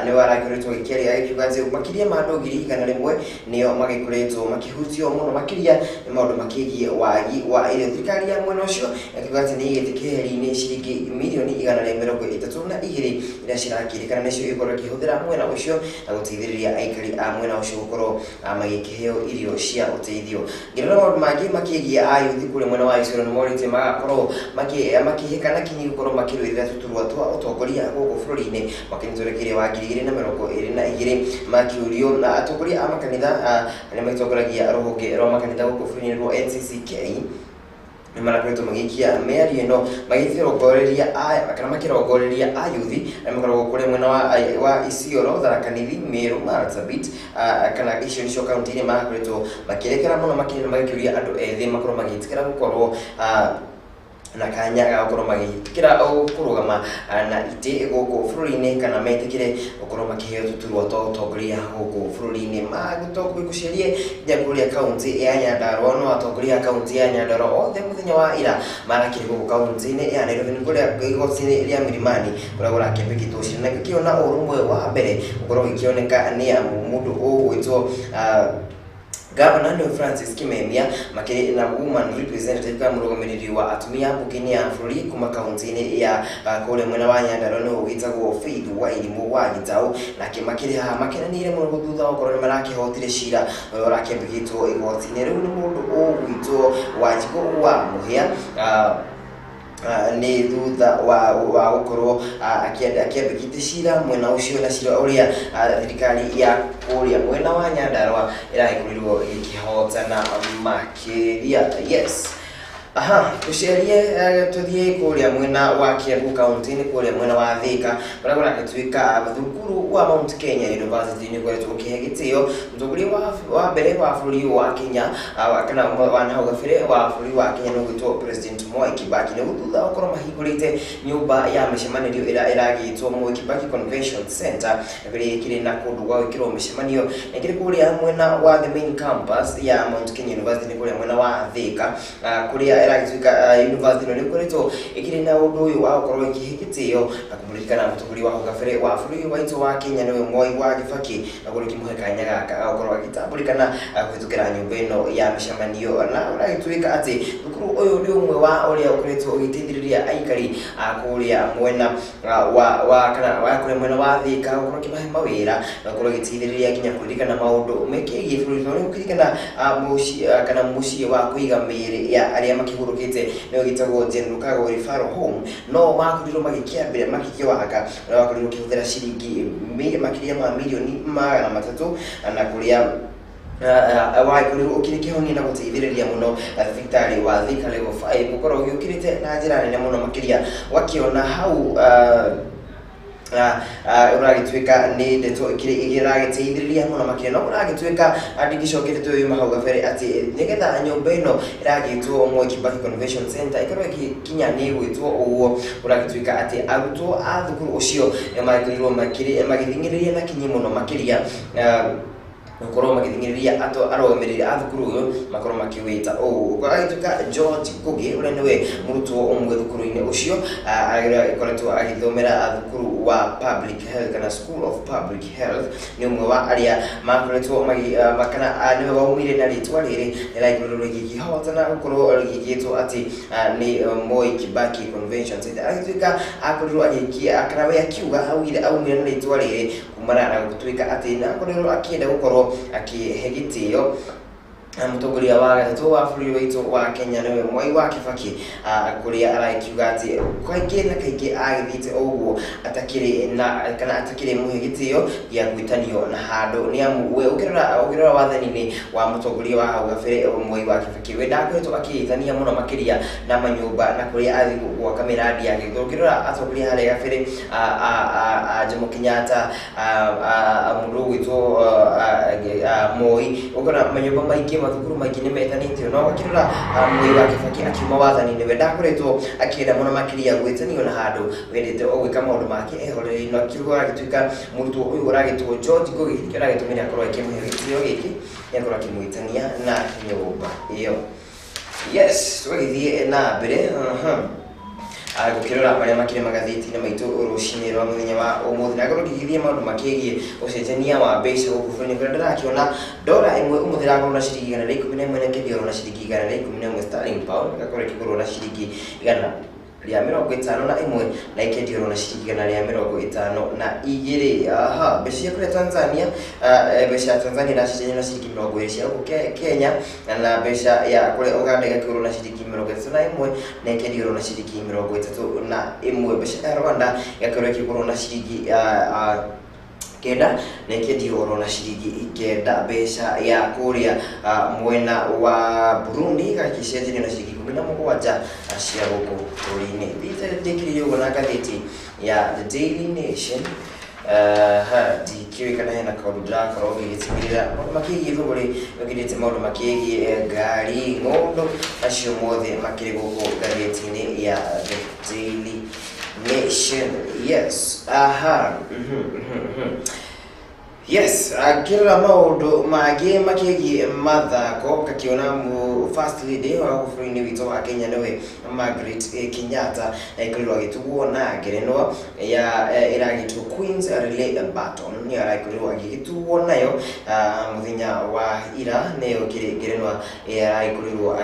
Speaker 1: ni warakoretwo gikiaria akiuga ati makiria ma andu 100,000 nio magikoretwo makihutio muno makiria ni maundu makigie wagi wa irio thirikari ya mwena ucio akiuga ati ni igitikeheri-ini ciringi milioni 132 iria cirakirikana nicio ikorwo kihuthira mwena ucio na guteithiriria aikari mwena ucio gukorwo magikiheo irio cia uteithio ngirora maundu mangi makigie ayuthi kuri mwena wa Isiro ni morite magakorwo makihikana kinyi gukorwo makirwirira tuturwa twa utongoria guku bururi-ini makinitorekeire wa 2022 makiurio na atongoria amakanitha ni maitongoragia ruhonge rwa makanitha guku bururi-ini rwa NCCK ni marakoretwo magikia miario ino magithirongoreria kana makirongoreria ayuthi na makoragwo kuri mwena wa Isiolo Tharaka-Nithi Meru Marsabit kana icio nicio county-ini marakoretwo makirekera muno makiria andu ethi makorwo magitikira gukorwo na kanya gakorwo magitikira kurugama na ite goko bururi-ini kana metikire gukorwo makiheo tuturwo tongoria goko bururi-ini magutogwe gucerie nyakuria kaunti ya Nyandarua no atongoria kaunti ya Nyandarua othe muthenya wa ira marakire goko kaunti-ini ya Nairobi kuria igoti ria Milimani kuria gurakembekitwo cira na kiona urumwe wa mbere gukorwo gikioneka ni mundu ugwitwo Governor New Francis Kimemia makiri na woman representative kama murugamiriri wa atumia bukini ya Flori kuma kaunti-ini ya kule mwena wa Nyandarua no witagwo Faith wa ilimu wa Gitau na kimakiri ha makenanire mu thutha wa korona marakihotire cira urakembigitwo igoti-ini riu ni mundu ugwitwo Wanjiku wa Muhia ni thutha wa gukorwo akiambikite cira mwena ucio na cira uria thirikari ya kuria mwena wa Nyandarua iragikurirwo ikihotana makiria. Yes, tucerie tuthie kuria mwena wa Kiambu County ni kuria mwena wa Thika bara gurakituika thukuru wa Mount Kenya University ni gweretwo kihegitio mutuguri wa mbere wa bururi wa Kenya kana wana ugafire wa bururi wa Kenya no gwitwo President Mwai Kibaki ni gututha ukorwo mahingurite nyumba ya mishemanio iragitwo Mwai Kibaki Convention Center biri kiri na kundu gwa wikirwo mishemanio ikiri kuria mwena wa the main campus ya Mount Kenya University ni kuria mwena wa Thika kuria iragituika university no nikoretwo ikiri na undu uyu wa ukorwo ikihigitio na kumurikana mutuguri wa ugafire wa bururi waito wa Kenya niwe Mwai wa Kibaki na guri kimuhe kanya gaka ukorwo agitamburikana kuhitukira nyumba ino ya mishemanio na uragituika ati thukuru uyu ni umwe wa uria ukoretwo ugitithiriria aikari akuria mwena wa kana wa kuria mwena wa Thika ukorwo kimahe mawira na ukorwo gitithiriria kinya kuririkana maundu mekigie bururi no ukirikana muci kana muci wa kuiga miri ya aria makihurukite no gitagwo General Kago Referral Home no makurirwo magikiambira makikiwaka na wakurirwo kihuthira ciringi makiria ma milioni 300 na kuria waikurirwo ukirikihoni na guteithiriria muno thibitarĩ wa Thika level 5 gukorwo giukirite na njira nene muno makiria wakiona hau uragituika ni ndeto iragiteithiriria muno makiria no uragituika ndigicokirite uyu mahauga bere ati nigetha nyumba ino iragitwo Mwai Kibaki Convention Center ikorwo kinya ni gwitwo uguo uragituika ati arutwo a thukuru ucio magikurirwo magithingiriria na kinyi muno makiria ukorwo magithingiriria arogamiriri a thukuru uyu makorwo makiwita agituika George Kugi uria niwe murutwo umwe thukuru-ini ucio akoretwo agithomera thukuru wa Public Health kana School of Public Health ni umwe wa aria makoretwo makana niwe waumire na ritwa riri iraikurirwo gikihotana gukorwo gigitwo ati ni Mwai Kibaki Convention Center agituika akorirwo akarawe akiuga aumire na ritwa riri kumana na gutuika ati na akorirwo akienda gukorwo akihegitio mutongoria wa gatatu wa bururi waitu wa Kenya niwe Mwai wa Kibaki kuria araikiuga ati kaingĩ na kaingĩ agithite uguo atakiri muhigitio ya gwitanio na handu ni amu we ukirora wathani-ini wa mutongoria wa hau gabere Mwai wa Kibaki we ndakoretwo akihitania muno makiria na manyumba na kuria athi gwaka miradi yake ukirora atongoria hari gabere Jomo Kenyatta mundu gwitwo Moi ukona manyumba maingĩ mathukuru maingĩ nimetanĩtio no wakirora Mwai wa Kibaki akiuma wathani-ini we ndakoretwo akienda muno makiria gwitanio na handu wendete ogwika maundu make ehoreri no kiugo agituika murutwo uyu uragitwo George Kugi aragitumira akorwo akimuhe gitio giki yakorwo akimwitania na nyumba iyo. Yes, twagithie na mbere gukirora maria makire magatheti-ini maitu ruciini rwa muthenya wa umuthi na ngoro gigithie maundu makigie ucenjania wa mbeca guku bũrũri-inĩ kuria ndĩrakiona dola imwe umuthi ĩragũrwo na ciringi 111 na ĩkendio na ciringi 111 sterling pound gakorwo ikigũrwo na ciringi 151 na ikendio na ciringi 152. Mbeca cia kuria Tanzania mbeca ya Tanzania iracenjania na ciringi 20 cia guku Kenya na mbeca ya kuria Uganda igakigũrwo na ciringi 31 na ikendio na ciringi 31. Mbeca ya Rwanda igakorwo ikigũrwo na ciringi kenda na ikendio na ciringi 9. Mbeca ya kuria mwena wa Burundi gakicenjania na ciringi 17 cia guku bũrũri-inĩ. Ndikiririo na gatheti ya The Daily Nation ndikiwikana hena kaundu ndirakorwo gigĩtigĩrĩra maũndũ makĩgie thũgũrĩ ũgirĩte maũndũ makĩgie ngari ng'ũndũ acio mothe makĩrĩ gũkũ ngatheti-inĩ ya The Daily Nation. Yes. Yes, kila maundu magi makegi mathako kakiona mu first lady wa bũrũri-inĩ witũ wa Kenya nĩwe Margaret Kenyatta ĩkorirwo agĩtugwo na ngerenwa ya ĩragĩtwo Queen's Relay Baton nĩ arakorirwo agĩgĩtugwo nayo mũthenya wa ira nĩyo ngerenwa ĩrakorirwo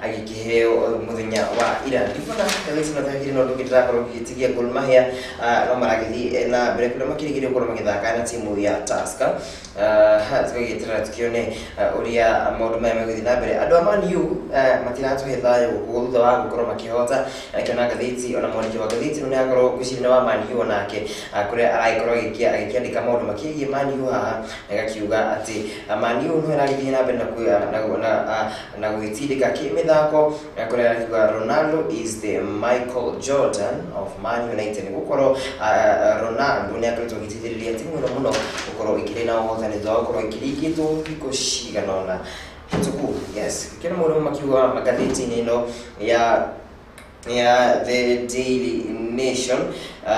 Speaker 1: agikiheo muthenya wa ira ndibona kalisi na thagiri no ndukitira ko gitigia Gor Mahia no maragithi na mbere kule makirigire ko magithaka na timu ya Tusker twigitira tukione uria maundu maya meguthi na mbere andu a Man U matiratu hethayo gutha wa gukorwo makihota akiona gathiti ona mwandiki wa gathiti nĩ akorwo kucirina wa Man U nake kuria araikorwo agikiandika maundu makigie Man U haha agakiuga ati Man U no ĩragithie na mbere na gwĩtindĩka kĩmĩthako kuria Ronaldo is the Michael Jordan of Man United gukorwo Ronaldo nĩ akoretwo agĩteithĩrĩria timu ĩno mũno gukorwo ikĩrĩ na ũhotani thao gukorwo ikĩringĩtwo thikũ cigana tuku. Yes, kĩrĩ mũndũ makiuga magathĩti-inĩ ĩno ya The Daily Nation na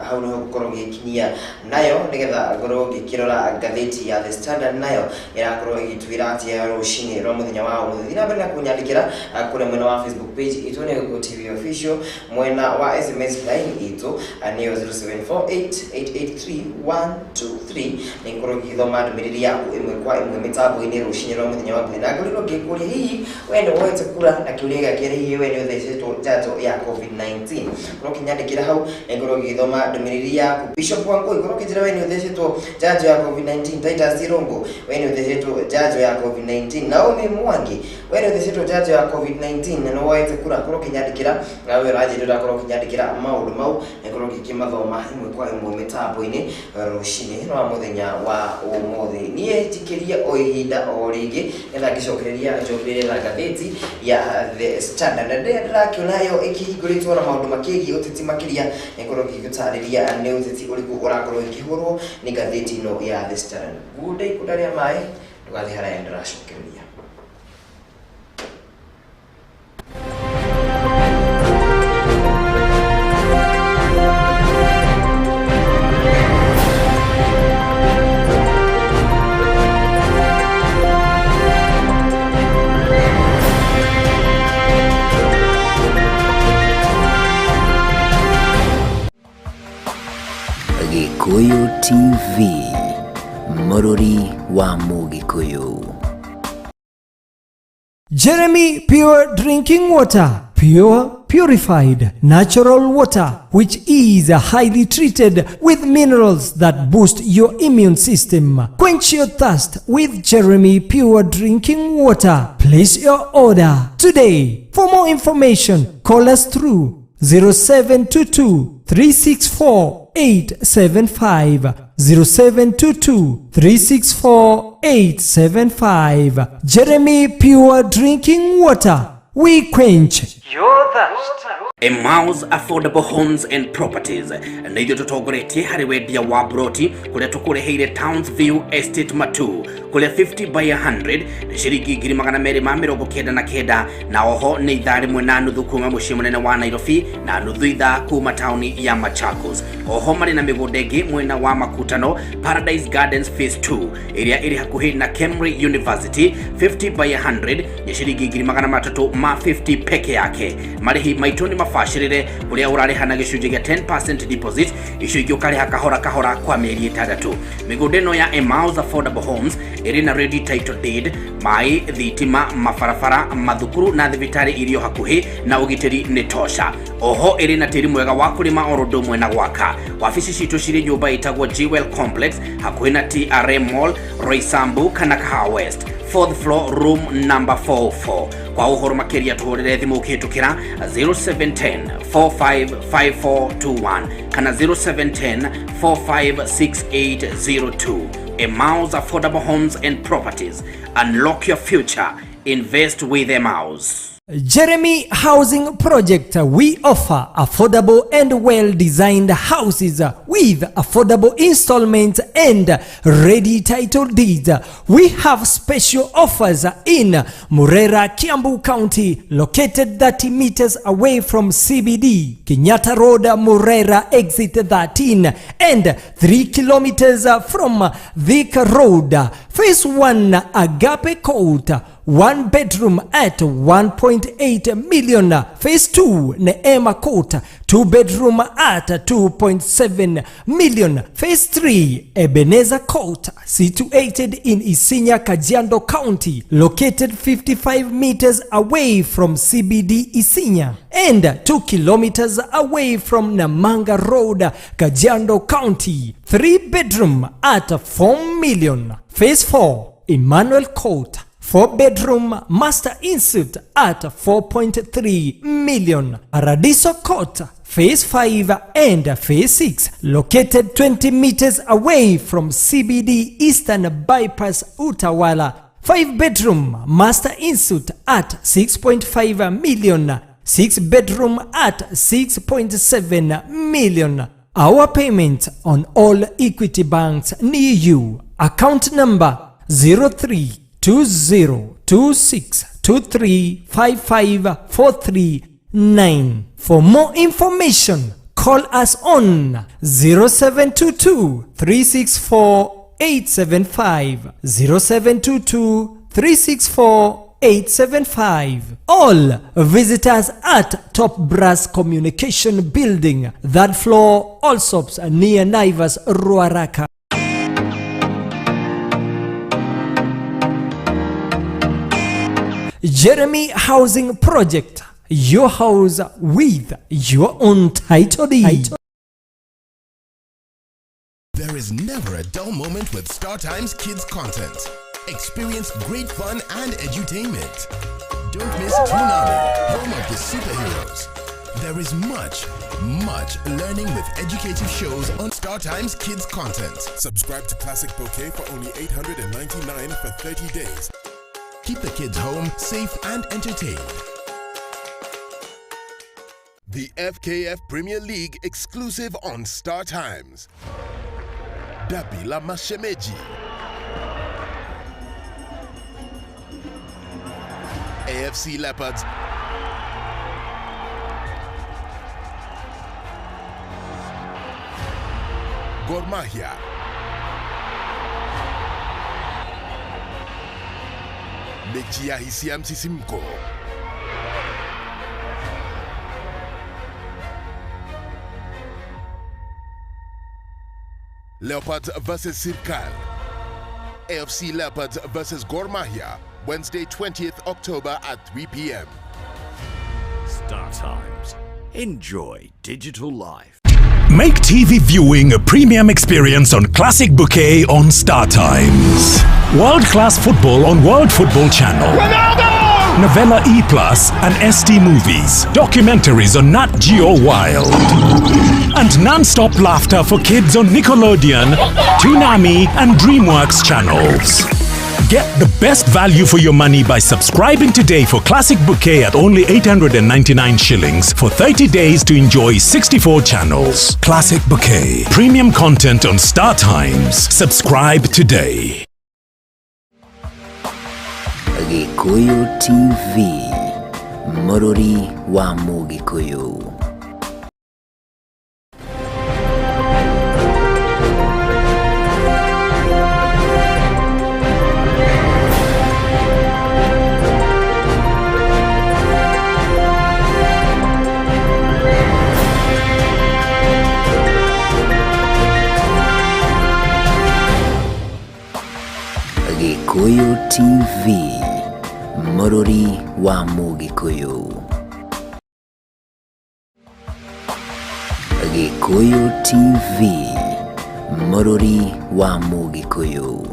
Speaker 1: hau nĩho gũkorwo gĩkinyia nayo nĩgetha ngorwo ngĩkĩrora ngathĩti ya The Standard nayo ĩrakorwo ĩgĩtwĩra atĩ rũcinĩ rwa mũthenya wa ũmũthĩ na mbere na kũnyandĩkĩra kũrĩa mwena wa Facebook page itũ nĩ Gikuyu TV official, mwena wa SMS line itũ nĩyo 0748883123 nĩ ngorwo ngĩthoma ndũmĩrĩri yaku ĩmwe kwa ĩmwe mĩtambo-inĩ rũcinĩ rwa mũthenya wa ũmũthĩ na ngorirwo ngĩkũria hihi we nĩ woete kura na kĩũria gĩakĩrĩ hihi we nĩ ũthecetwo njanjo ya COVID-19 ngorwo ngĩnyandĩkĩra hau ngorwo ngĩthoma ndũmĩrĩri yaku. Bishop Wangui ngorwo ngĩnjĩra we nĩ ũthecetwo njanjo ya COVID-19. Titus Irongo we nĩ ũthecetwo njanjo ya COVID-19. Naomi Mwangi we nĩ ũthecetwo njanjo ya COVID-19 na nĩ woete kura ngorwo ngĩnyandĩkĩra na we ũranjĩra ũrakorwo ũkĩnyandĩkĩra maũndũ mau ngorwo ngĩkĩmathoma ĩmwe kwa ĩmwe mĩtambo-inĩ rũcinĩ rwa mũthenya wa ũmũthĩ. Niĩ njikĩrie o ihinda o rĩngĩ nĩgetha ngĩcokereria njokereria ngathĩti ya The Standard na ndĩrakĩona yo ĩkĩhingũrĩtwo na maũndũ makĩgiĩ ũteti makĩria ngorwo ngĩgũtarĩria nĩ ũteti ũrĩkũ ũrakorwo ũkĩhũrwo nĩ ngathĩti ĩno ya The Standard. Gũndĩ ikunda rĩa maĩ ndũgathiĩ haraya ndĩracokereria.
Speaker 8: Gikuyu TV, Mururi wa Mugikuyu.
Speaker 6: Jeremy Pure Drinking Water, pure, purified, natural water, which is highly treated with minerals that boost your immune system. Quench your thirst with Jeremy Pure Drinking Water. Place your order today. For more information, call us through 0722 364 875 0722 364 875. Jeremy Pure Drinking Water. We quench your thirst.
Speaker 7: Kamau's Affordable Homes and Properties na ithuĩ tũtongoretie harĩ wendia wa broti kũrĩa tũkũreheire Townsview Estate Matu kũrĩa 50 by 100 nĩ ciringi 299 na oho nĩ ithaa rĩmwe na nuthu kuma mũciĩ mũnene wa Nairobi na nuthu ithaa kuma tauni ya Machakos. Oho marĩ na mĩgũnda ĩngĩ mwena wa Makutano Paradise Gardens Phase 2 ĩrĩa ĩrĩ hakuhĩ na Kemri University 50 by 100 nĩ ciringi 350 peke yake. Marĩhi maitũ nĩ mabacĩrĩre ũrĩa ũrarĩha na gĩcunjĩ gĩa 10% deposit icio ingĩ ũkarĩha kahora kwa mĩeri 6. Mĩgũnda ĩno ya Kamau's Affordable Homes ĩrĩ na ready title deed, maĩ, thitima, mabarabara, mathukuru na thibitarĩ irio hakuhĩ na ũgitĩri nĩ tosha. Oho ĩrĩ na tĩri mwega wa kũrĩma o ũndũ ũmwe na gwaka. Wabici citũ cirĩ nyũmba ĩtagwo Jewel Complex hakuhĩ na TRM Mall, Roysambu kana Kahawa West, 4th floor room number 404. Kwa ũhoro makĩria tũhũrĩre thimũ ũkĩhĩtũkĩra 0710 455421 kana 0710 456802. Kamau's Affordable Homes and Properties. Unlock your future. Invest with Kamau's.
Speaker 6: Jeremy Housing Project, we offer affordable and well-designed houses with affordable installments and ready title deeds. We have special offers in Murera, Kiambu County, located 30 meters away from CBD, Kenyatta Road, Murera, exit 13, and 3 kilometers from Thika Road. Phase 1, Agape Court, 1 bedroom at 1.8 million. Phase 2, Neema Court, 2 bedroom at 2.7 million. Phase 3, Ebenezer Court, situated in Isinya, Kajiado County, located 55 meters away from CBD Isinya and 2 kilometers away from Namanga Road, Kajiado County, 3 bedroom at 4 million. Phase 4, Emmanuel Court, 4 bedroom master insuite at 4.3 million. Paradiso Court, Phase 5 and Phase 6, located 20 meters away from CBD Eastern Bypass, Utawala. 5 bedroom master insuite at 6.5 million. 6 bedroom at 6.7 million. Our payment on all Equity banks near you. Account number 032026235549. For more information, call us on 0722-364-875, 0722-364-875. All visitors at Top Brass Communication Building, that floor, Allsops near Naivas, Ruaraka. Jeremy Housing Project, your house with your own title deed.
Speaker 4: There is never a dull moment with StarTimes Kids content. Experience great fun and edutainment. Don't miss Toonami, home of the superheroes. There is much learning with educative shows on StarTimes Kids content.
Speaker 5: Subscribe to Classic Bouquet for only $899 for 30 days.
Speaker 4: Keep the kids home, safe and entertained.
Speaker 5: The FKF Premier League exclusive on StarTimes. Dabila Mashemeji. AFC Leopards Gor Mahia. Mechi ya hisia msisimko. Leopards versus Sirkal. AFC Leopards versus Gor Mahia, Wednesday 20th October at 3 p.m.
Speaker 2: Star Times. Enjoy digital life.
Speaker 3: Make TV viewing a premium experience on Classic Bouquet on Star Times. World-class football on World Football Channel. Ronaldo! Novella E+, and ST Movies. Documentaries on Nat Geo Wild. And non-stop laughter for kids on Nickelodeon, Toonami, and DreamWorks channels. Get the best value for your money by subscribing today for Classic Bouquet at only 899 shillings for 30 days to enjoy 64 channels. Classic Bouquet. Premium content on Star Times. Subscribe today.
Speaker 8: Gikuyu TV, Murori wa Mugikuyu. Gikuyu TV, Murori wa Mugikuyu. Gikuyu TV, Murori wa Mugikuyu.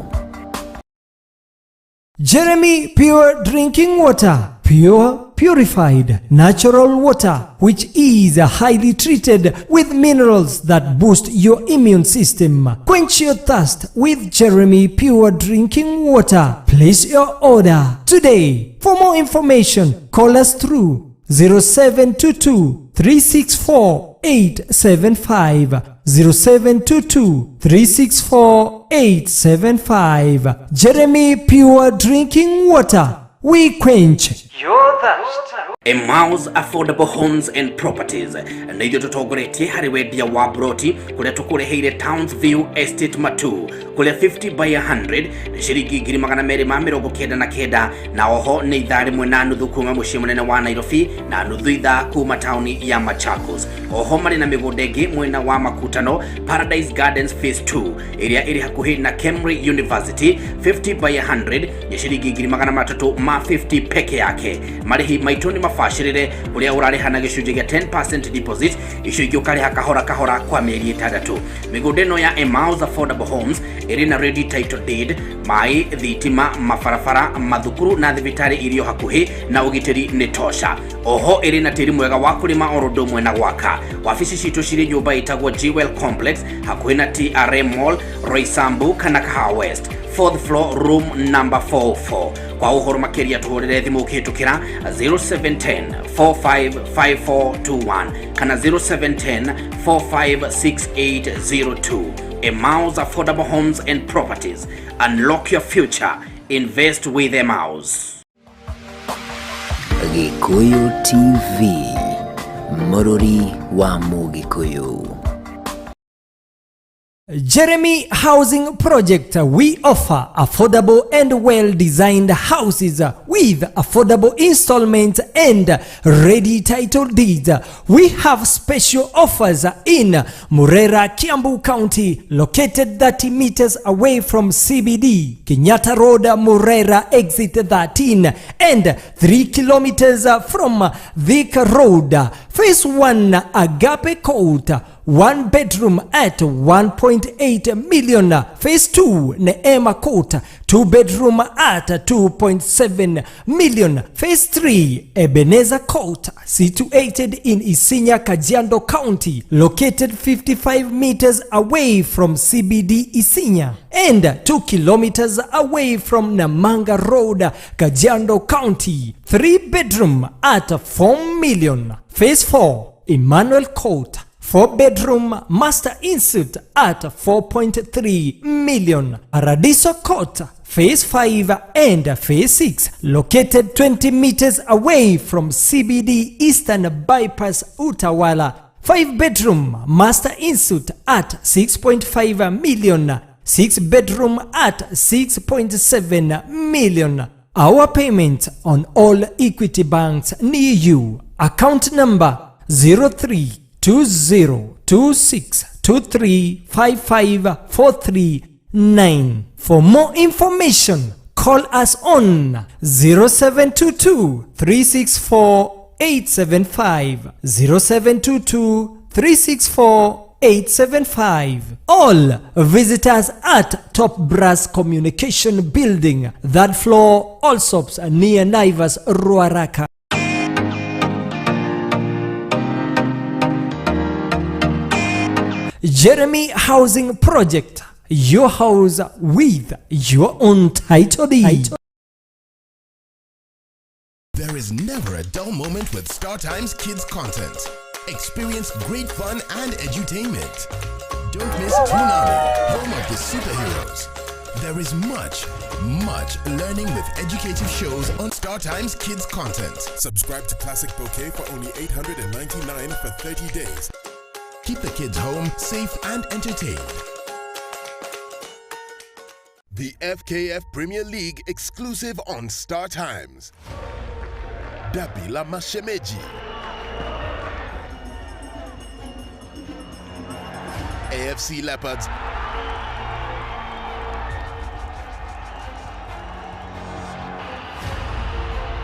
Speaker 6: Jeremy Pure Drinking Water, pure purified natural water, which is highly treated with minerals that boost your immune system. Quench your thirst with Jeremy Pure Drinking Water. Place your order today. For more information, call us through 0722 364 875 0722 364 875. Jeremy Pure Drinking Water. We quench your thirst.
Speaker 7: Kamau's Affordable Homes and Properties nĩyo tũtongoretie harĩ wendia wa broti kũrĩa tũkũreheire Townsview Estate Matu kũrĩa 50 by 100 nĩ ciringi 299 na oho nĩ ithaa rĩmwe na nuthu kuma mũciĩ mũnene wa Nairobi na nuthu ithaa kuma tauni ya Machakos. Oho marĩ na mĩgũnda ĩngĩ mwena wa Makutano, Paradise Gardens Phase 2 ĩrĩa ĩrĩ hakuhĩ na Kemri University. 50 by 100 nĩ ciringi 350 peke yake. Marĩhi maitũ nĩ mabacĩrĩre ũrĩa ũrarĩha na gĩcunjĩ gĩa 10% deposit, icio ingĩ ũkarĩha kahora kahora kwa mĩeri 6. Mĩgũnda ĩno ya Kamau's Affordable Homes ĩrĩ na ready title deed, maĩ, thitima, mabarabara, mathukuru na thibitarĩ irio hakuhĩ na ũgitĩri nĩ tosha. Oho ĩrĩ na tĩri mwega wa kũrĩma oro ũndũ ũmwe na gwaka. Wabici citũ cirĩ nyũmba ĩtagwo Jewel Complex hakuhĩ na TRM Mall, Roysambu kana Kahawa West, 4th floor, room number 44. Kwa uhoro makĩria tuhũrĩre thimũ ũkĩhĩtũkĩra 0710 455421 kana 0710 456802. Kamau's Affordable Homes and Properties. Unlock your future. Invest with Kamau's.
Speaker 8: Gikuyu TV, Mururi wa Mugikuyu.
Speaker 6: Jeremy Housing Project, we offer affordable and well-designed houses with affordable installments and ready title deeds. We have special offers in Murera, Kiambu County, located 30 meters away from CBD, Kenyatta Road, Murera, exit 13, and 3 kilometers from Thika Road. Phase 1, Agape Court, 1 bedroom at 1.8 million. Phase 2, Neema Court, 2 bedroom at 2.7 million. Phase 3, Ebenezer Court, situated in Isinya, Kajiado County, located 55 meters away from CBD Isinya and 2 kilometers away from Namanga Road, Kajiado County. 3 bedroom at 4 million. Phase 4, Emmanuel Court, 4 bedroom master insuite at 4.3 million. Paradiso Court, Phase 5 and Phase 6, located 20 meters away from CBD Eastern Bypass, Utawala. 5 bedroom master insuite at 6.5 million. 6 bedroom at 6.7 million. Our payment on all Equity banks near you. Account number 032026235549. For more information, call us on 0722 364 875 0722 364 875. All visitors at Top Brass Communication Building, that floor, Allsops near Naivas, Ruaraka. Jeremy Housing Project, your house with your own title deed.
Speaker 4: There is never a dull moment with StarTimes Kids content. Experience great fun and edutainment. Don't miss Toonami, home of the superheroes. There is much learning with educative shows on StarTimes Kids content.
Speaker 5: Subscribe to Classic Bouquet for only $899 for 30 days.
Speaker 4: Keep the kids home, safe and entertained.
Speaker 5: The FKF Premier League exclusive on StarTimes. Dabila Mashemeji. AFC Leopards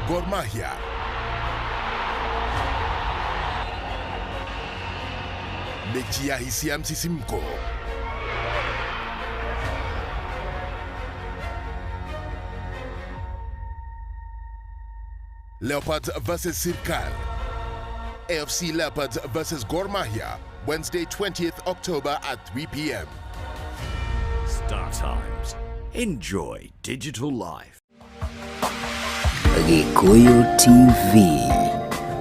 Speaker 5: Gor Mahia. Mechi ya hisia msisimko. Leopards versus Sirkal. AFC Leopards versus Gor Mahia, Wednesday 20th October at 3 p.m.
Speaker 2: Star Times. Enjoy digital life.
Speaker 8: Gikuyu TV,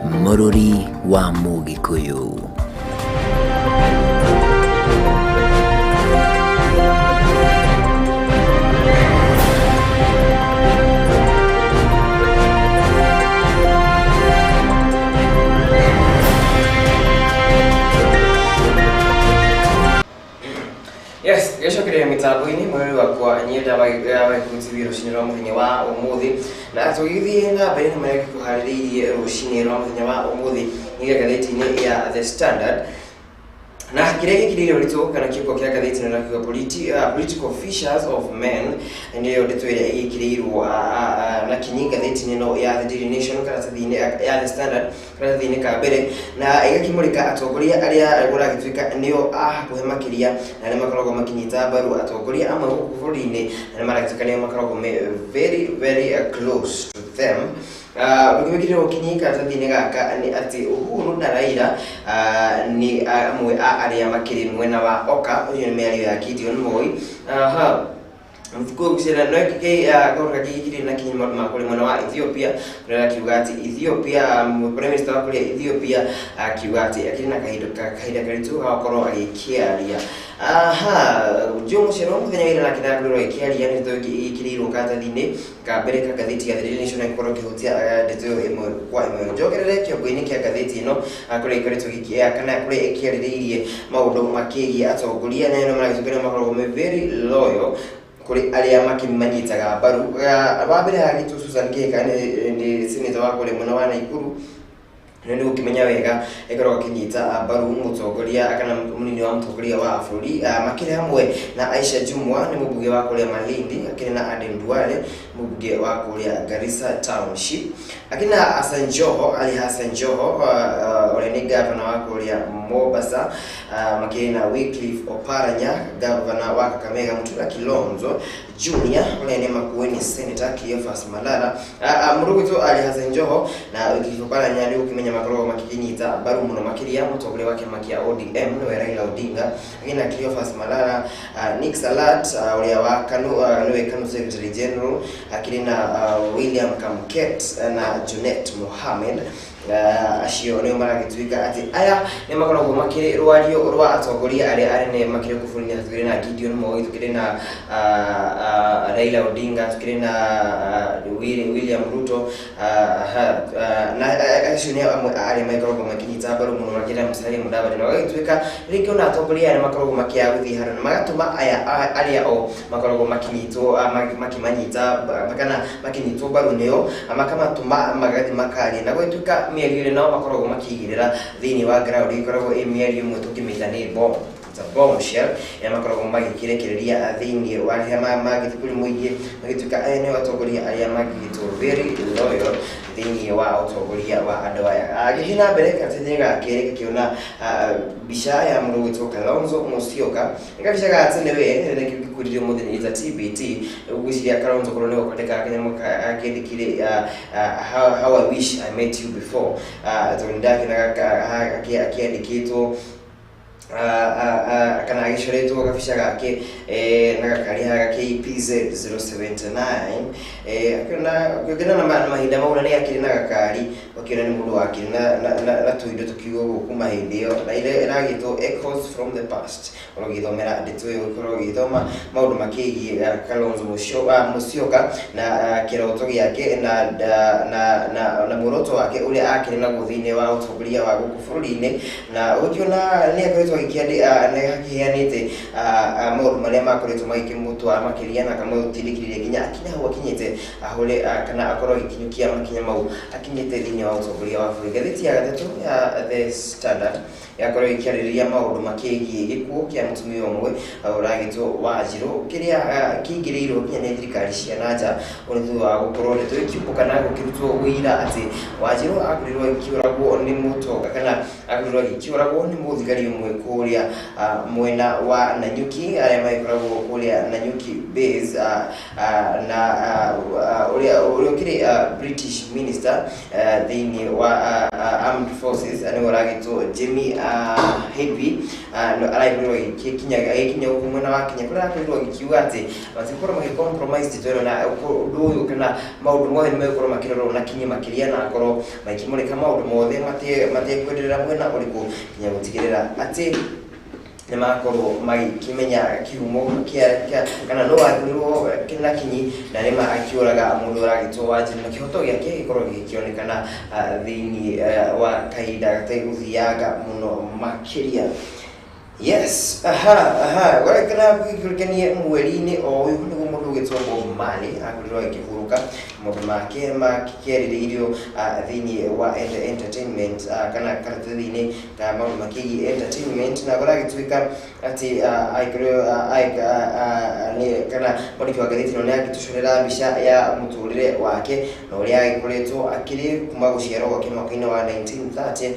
Speaker 8: Mururi wa Mugikuyu.
Speaker 1: Yes, gesho kile mitambo-ini mweri wakwa nyenda wa Gikuyu Ruciini rwa muthenya wa umuthi na tugithie na mbere na mareki kuhariririe Ruciini rwa muthenya wa umuthi ni gatheti-ini ya The Standard na kile kile rito kana kiko kia gatheti na kiwa political fissures of men ndio ndeto ile ikirirwo na kinyi gatheti no ya The Daily Nation kana thini ya The Standard kana thini ka mbere na igakimurika atongoria aria guragituika nio kuhemakiria na nĩ makoragwo makinyita mbaru atongoria amwe bũrũri-inĩ na maragituika nĩ makoragwo very close to them. Ukimikire ukinyika tathini gaka ni ati Uhuru na Raila ni amwe aria makiri mwena wa Oka uyu ni miario ya Gideon Moi. Mfuko kusema no kike kwa kile na kinyuma makuli mwana wa Ethiopia kuna kiugati Ethiopia Prime Minister wa kule Ethiopia kiugati akili na kaida karitu hawakoro alikialia jomo shero muthenya ira na kidaguro ikialia ni to ikiriro kata dine ka bereka gatheti ya The Daily Nation ikoro kihutia ndeto imwe kwa imwe jogerere kiongoini kia gatheti no kule ikoritu gikia kana kule ikiaririe maundu makigia atongoria na no maragicukana makoro very loyal kuri aria makimanyitaga mbaru ababere hagitu Susan Keka ni senator wa kule mwana wa Naikuru nende ukimenya wega ekoro kinyita mbaru mutongoria kana munini wa mutongoria wa bũrũri makire hamwe na Aisha Jumwa ni mubuge wa kule Malindi akina na Aden Duale mubuge wa kule Garissa Township akina Hassan Joho Ali Hassan Joho ole ni governor wa kule Mombasa makire na Wycliffe Oparanya governor wa Kakamega Mutula Kilonzo Junior ole ni Makueni senator Cleophas Malala muruguto Ali Hassan Joho na Wycliffe Oparanya leo ukimenya makoro makinyita mbaru muno makiria mutongoria wake makia ODM no Raila Odinga akina Cleophas Malala Nick Salat ole wa Kanu no Kanu Secretary General akina William Kamket na Junet Mohamed ashio ne maragituika ati aya ne makoro makire rwario rwa atongoria aria ne makire kufunia tukire na Gideon Moi tukire na Raila Odinga tukire na William Ruto na ashio ne aria makoro makinyita baro muno magira Musalia Mudavadi na wagituika rikio na atongoria aria makoro makia guthi harana magatuma aya aria o makoro makinyito makimanyita makana makinyito baro neo amakama tuma magati makali na gwituika miario nao makorogo makigirira thini wa ground ikoragwo miario mwe tukimithani bombshell ya makorogo magikirekereria thini wa hema magithukuri muingi magituka ene watongoria aria magitwo very loyal thini wa utongoria wa andu aya agithina mbere katenega kere kiona bisha ya mruguto Kalonzo Musyoka ikabisha gatene we ne kikuririo muthini za TBT ugwiciria Kalonzo korone gukondeka akenyamuka akendikire how I wish I met you before tonda kina akiandikitwo kana agishoretwo gafisha gake na gakari gake PZ 079 akona na mahinda maura ni akiri na gakari wakiona ni mundu wakiri na tuindo tukigo kuma hindio na ile iragitwo echoes from the past orogithomera ndeto yo orogithoma maundu makigi Kalonzo Musyoka na kiroto giake na muroto wake ule akiri na guthine wa utongoria wa guku bũrũri-inĩ na ukiona ni akoretwo ikiandi na kianite maundu maria makoretwo magikimutwa makiria na kama utindikirire ginya akinya hawa kinyete ahole kana akoro ikinyukia makinya mau akinyete thini wa utongoria wa bũrũri. Gatheti ya gatatu ya The Standard yakoro ikiariria maundu makigie gikuo kia mutumia umwe uragitwo Wanjiru kiria kingirirwo kinya ni thirikari cia nanja unithu wa gukorwo ndeto ikiubuka na gukirutwo wira ati Wanjiru akurirwo ikiuragwo ni mutoka kana akurirwo ikiuragwo ni muthigari umwe kuria mwena wa Nanyuki aria maikoragwo kuria Nanyuki base na uria kiri British minister thini wa armed forces ani waragitwo Jimmy Happy no araigirwo kinya mwena wa Kenya kuria araigirwo gikiuga ati matikoro magicompromise twero na undu kana maundu mothe nimegorwo makirorwo na kinyi makiria na akoro makimurika maundu mothe mate kwenderera mwena uriku kinya gutigirira ati nemakorwo magikimenya kihumo kia kana no athirwo kina kinyi na nima akiuraga mundu uragitwo wa njira kihoto giake gikorwo gikionekana thini wa kaida gateguthiaga muno makiria. Yes, wakana kuikirikanie mweri-ini o uyu niguo mundu ugitwo Mali akorirwo akihuruka maundu make makikerireirio thini wa entertainment kana karatathi-ini ka maundu makigi entertainment na goragituika ati kana mwandiki wa gatheti no niagitucorera mbica ya muturire wake na uria agikoretwo akiri kuma guciarwo gwake mwaka-ini wa 1930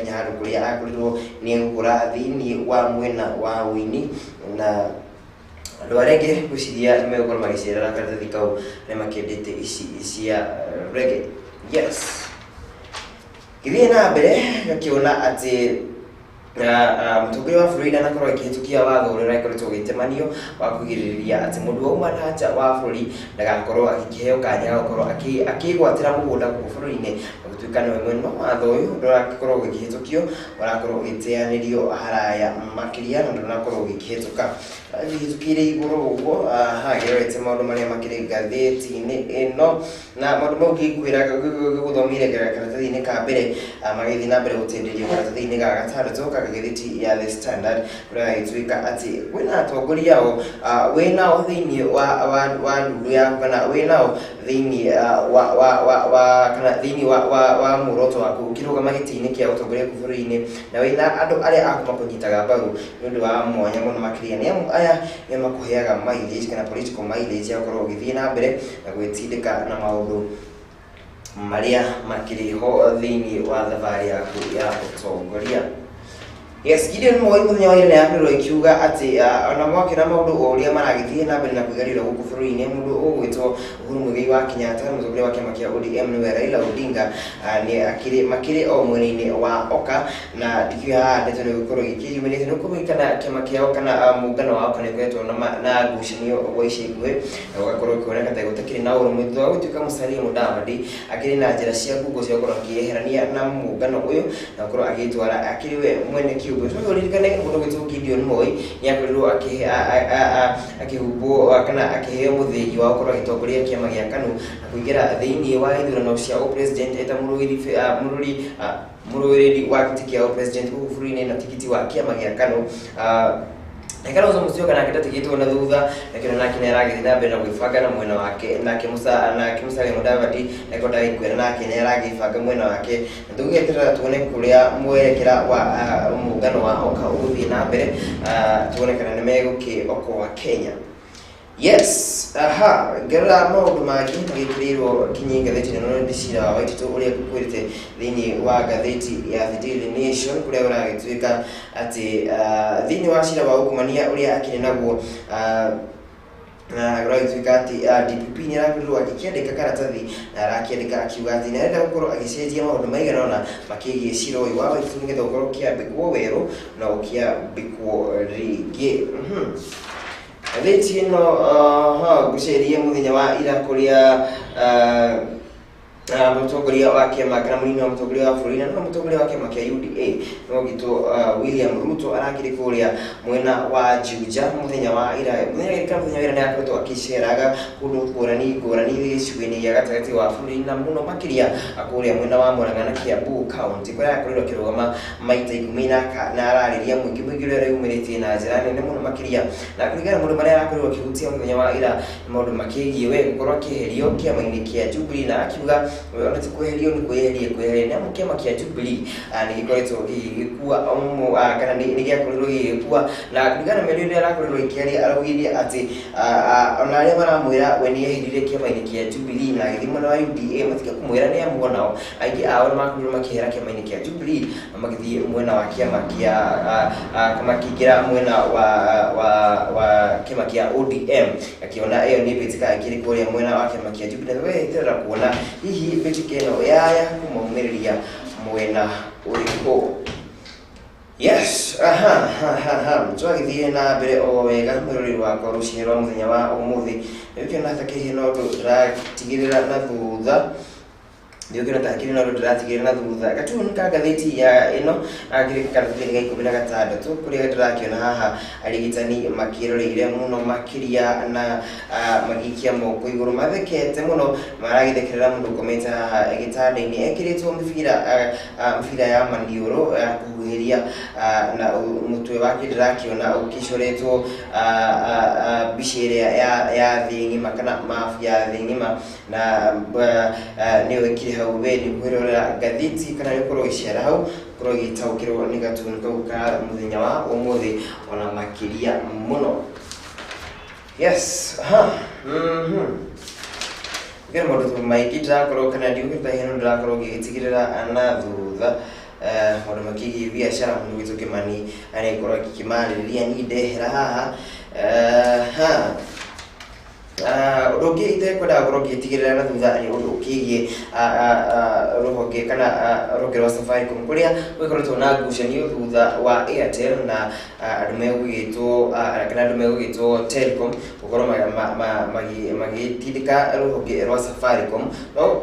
Speaker 1: kinya handu kuria akorirwo ni gukura thini wa mwena wa Wini na andu arenge guciria nimegorwo magicirira karatathi kau ni makendete ici ya reggae. Yes, githie na mbere gakiona ati mutongoria wa bũrũri anakorwo akĩhĩtũkia watho ũrĩa ũrakoretwo ũgĩtemanio wa kũgirĩrĩria atĩ mũndũ wauma na nja wa bũrũri ndagakorwo akĩheo kanya ga gũkorwo akĩgwatĩra mũgũnda gũkũ bũrũri-inĩ gũtuĩka nĩwe mwena watho ũyũ ndũrakorwo ũgĩkĩhĩtũkio ũrakorwo ũgĩteanĩrio haraya makĩria na ndũrakorwo ũgĩkĩhĩtũka gĩhĩtũkĩire igũrũ ũguo gĩrorete maũndũ marĩa makĩrĩ ngathĩti-inĩ ĩno na maũndũ mau ngĩkwĩra gũthomire karatathi-inĩ ka mbere magĩthiĩ na mbere gũtĩndĩrio karatathi-inĩ ga gatandatũ ka gatheti ya The Standard kuria ituika ati wina atongoria o winao thini wa ndu ya kana winao thini kana thini wa muroto waku ukirugama giti-ini kia utongoria ku bũrũri-inĩ na wina andu aria akumakunyitaga mbaru nundu wa mwanya muno makiria ni aya ni makuheaga mileage kana political mileage ya gũkorwo ũgĩthiĩ na mbere na gwĩtindĩka na maũndũ maria makiriho thini wa thabarĩ yaku ya utongoria. Yes, Gideon Moi muthenya wa ira yakorwo ikiuga ati ona mwakira maundu uria maragithie na mbere na kwigarira guku bũrũri-inĩ mundu ugwitwo Uhuru Muigai wa Kenyatta mutongoria wa kiama kia ODM niwe Raila Odinga ni makiri o mwena-inĩ wa Oka na ndikiuga ndeto ni gukorwo gikiriumanite no kumikana kiama kiao kana muungano wa Oka ni kwetwo na ngucanio gwa ica ikuhĩ na gukorwo kuoneka ta gutakiri na ũrũmwe thutha wa gũtuĩka Musalia Mudavadi akiri na njĩra cia ngugo cia gũkorwo akĩeherania na muungano ũyũ na gukorwo agĩtwara akiri we mwene kiugo so ririkane mundu gitwo Gideon Moi ni akorirwo akihumbo kana akiheo muthigi wa gukorwo agitongoria kiama gia KANU na kuingira thĩinĩ wa ithurano cia president eta mũrũĩrĩri wa kiti kia president gũkũ bũrũri-inĩ na tikiti wa kiama gia KANU Ekana uzo musio kana kitatigitwo na thutha lakini nake ni aragithii na mbere na gwĩbanga na mwena wake nake Musalia Mudavadi eko ndagĩkwĩra nake ni aragĩbanga mwena wake ndũgĩeterera tuone kuria mwerekera wa muungano wa Oka ũgũthiĩ na mbere tuone kana nĩ megũkĩokoa Kenya. Yes, ngera maundu mangĩ magĩkĩrĩirwo kinyi ngathĩti-inĩ no ndĩcira wa Waititũ ũrĩa kwĩrĩte thĩinĩ wa ngathĩti ya The Daily Nation kuria ũragĩtuĩka atĩ thĩinĩ wa cira wa ungumania ũrĩa akĩrĩ naguo na gũtuĩka atĩ DPP nĩ arakorirwo agĩkĩandĩka karatathi na arakĩandĩka akiuga atĩ nĩ arenda gũkorwo agĩcenjia maũndũ maigana ũna makĩgiĩ cira ũyũ wa Waititũ nĩgetha gũkorwo ũkĩambĩkwo werũ na ũkĩambĩkwo rĩngĩ. Ngathĩti ĩno ngũcerie mũthenya wa ira kũrĩa mutongoria wa kiama kana mũnini wa mutongoria wa bũrũri na mutongoria wa kiama kia UDA no gitwo William Ruto arakĩrĩ kũrĩa mwena wa Juja mũthenya wa ira nĩ akoretwo akĩceraga kũndũ ngũrani gĩcigo-inĩ gĩa gatagatĩ wa bũrũri na mũno makĩria kũrĩa mwena wa Murang'a na Kiambu County kũrĩa akorirwo akĩrũgama maita 10 na ararĩria mũingĩ ũrĩa areyumĩrĩtie na njĩra nene mũno makĩria na kũringana maũndũ marĩa arakorirwo akĩhutia mũthenya wa ira maũndũ makĩgiĩ we gũkorwo akĩeherio kĩama-inĩ kia Jubilee na akiuga ona tikweherio ni kweheria na mukema kia Jubilee ni gikoretwo gikuwa kana ni giakorirwo gikuwa na kũringana na mĩario ĩrĩa arakorirwo ikĩaria araugirie ati ona arĩa maramwĩra we nĩehithire kĩama-inĩ kia Jubilee na agĩthiĩ mwena wa UDA matika kũmwĩra nĩ amuonao aingĩ ao nĩmakorirwo makĩhera kĩama-inĩ kia Jubilee na magĩthiĩ mwena wa kĩama kia makĩingĩra mwena wa kĩama kia ODM akiona ĩyo nĩ mbĩtĩka ĩkĩrĩ kũrĩa mwena wa kĩama kia Jubilee we eterera kuona hihi mbĩtĩka ĩno yaya kũmaumĩrĩria mwena ũrĩkũ. Yes, twagithie na mbere o wega mwĩroreri wakwa rũciinĩ rwa mũthenya wa ũmũthĩ nĩũkĩona takĩhiĩ no ndĩratigĩrĩra na thutha nĩũkĩona takĩhiĩ no ndĩratigĩrĩra na thutha gatuni ka ngathĩti ya ĩno karatathi ga 16 kũrĩa ndĩrakĩona haha arigitani makĩroreire mũno makĩria na magikia moko igũrũ mathekete mũno maragĩthekerera mũndũ ũkomete haha gĩtanda-inĩ ekĩrĩtwo mĩbira ya maniũrũ kuhuhĩria na mũtwe wake ndĩrakĩona ũkĩcoretwo mbica ĩrĩa ya thĩ ng'ima kana mabu ya thĩ ng'ima na nĩyo ĩkĩrĩ hau we nĩ kwĩrorera ngathĩti kana nĩũkorwo gĩciara hau korwo gĩtaũkĩrwo nĩ gatuni kau ka mũthenya wa ũmũthĩ ona makĩria mũno. Yes, gĩkĩra maũndũ maingĩ ndĩrakorwo kana ndiũkĩrĩte heno ndĩrakorwo gĩgĩtigĩrĩra na thutha maũndũ makĩgiĩ biacara mũndũ witũ Kĩmani arĩkorwo akĩmarĩrĩria niĩ ndehera haha ũndũ ũngĩ itekwendaga gũkorwo ngĩtigĩrĩra na thutha nĩ ũndũ ũkĩgiĩ rũhonge kana rũhonge rwa Safaricom kũrĩa gũkoretwo na ngucanio thutha wa Airtel na andũ megũgĩtwo Telcom gũkorwo magĩtindĩka rũhonge rwa Safaricom no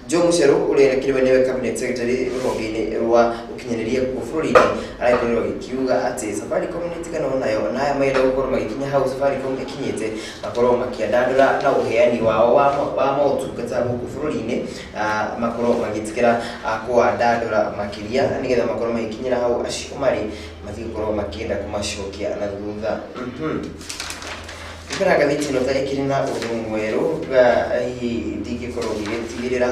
Speaker 1: Joe Mucheru ũrĩa nĩwe cabinet secretary rũhonge-inĩ rwa ũkinyanĩria bũrũri-inĩ arakorirwo agĩkiuga atĩ Safaricom nĩtigana nayo na aya marenda gũkorwo magĩkinya hau Safaricom ĩkinyĩte makorwo makĩandandũra na ũheani wao wa motungata gũkũ bũrũri-inĩ makorwo magĩtigĩra kũandandũra makĩria nĩgetha makorwo magĩkinyĩra hau acio marĩ matigũkorwo makĩenda kũmacokia na thutha. Gĩkĩra ngathĩti ĩno ta ĩkĩrĩ na ũndũ mwerũ hihi ndingĩkorwo ngĩgĩtigĩrĩra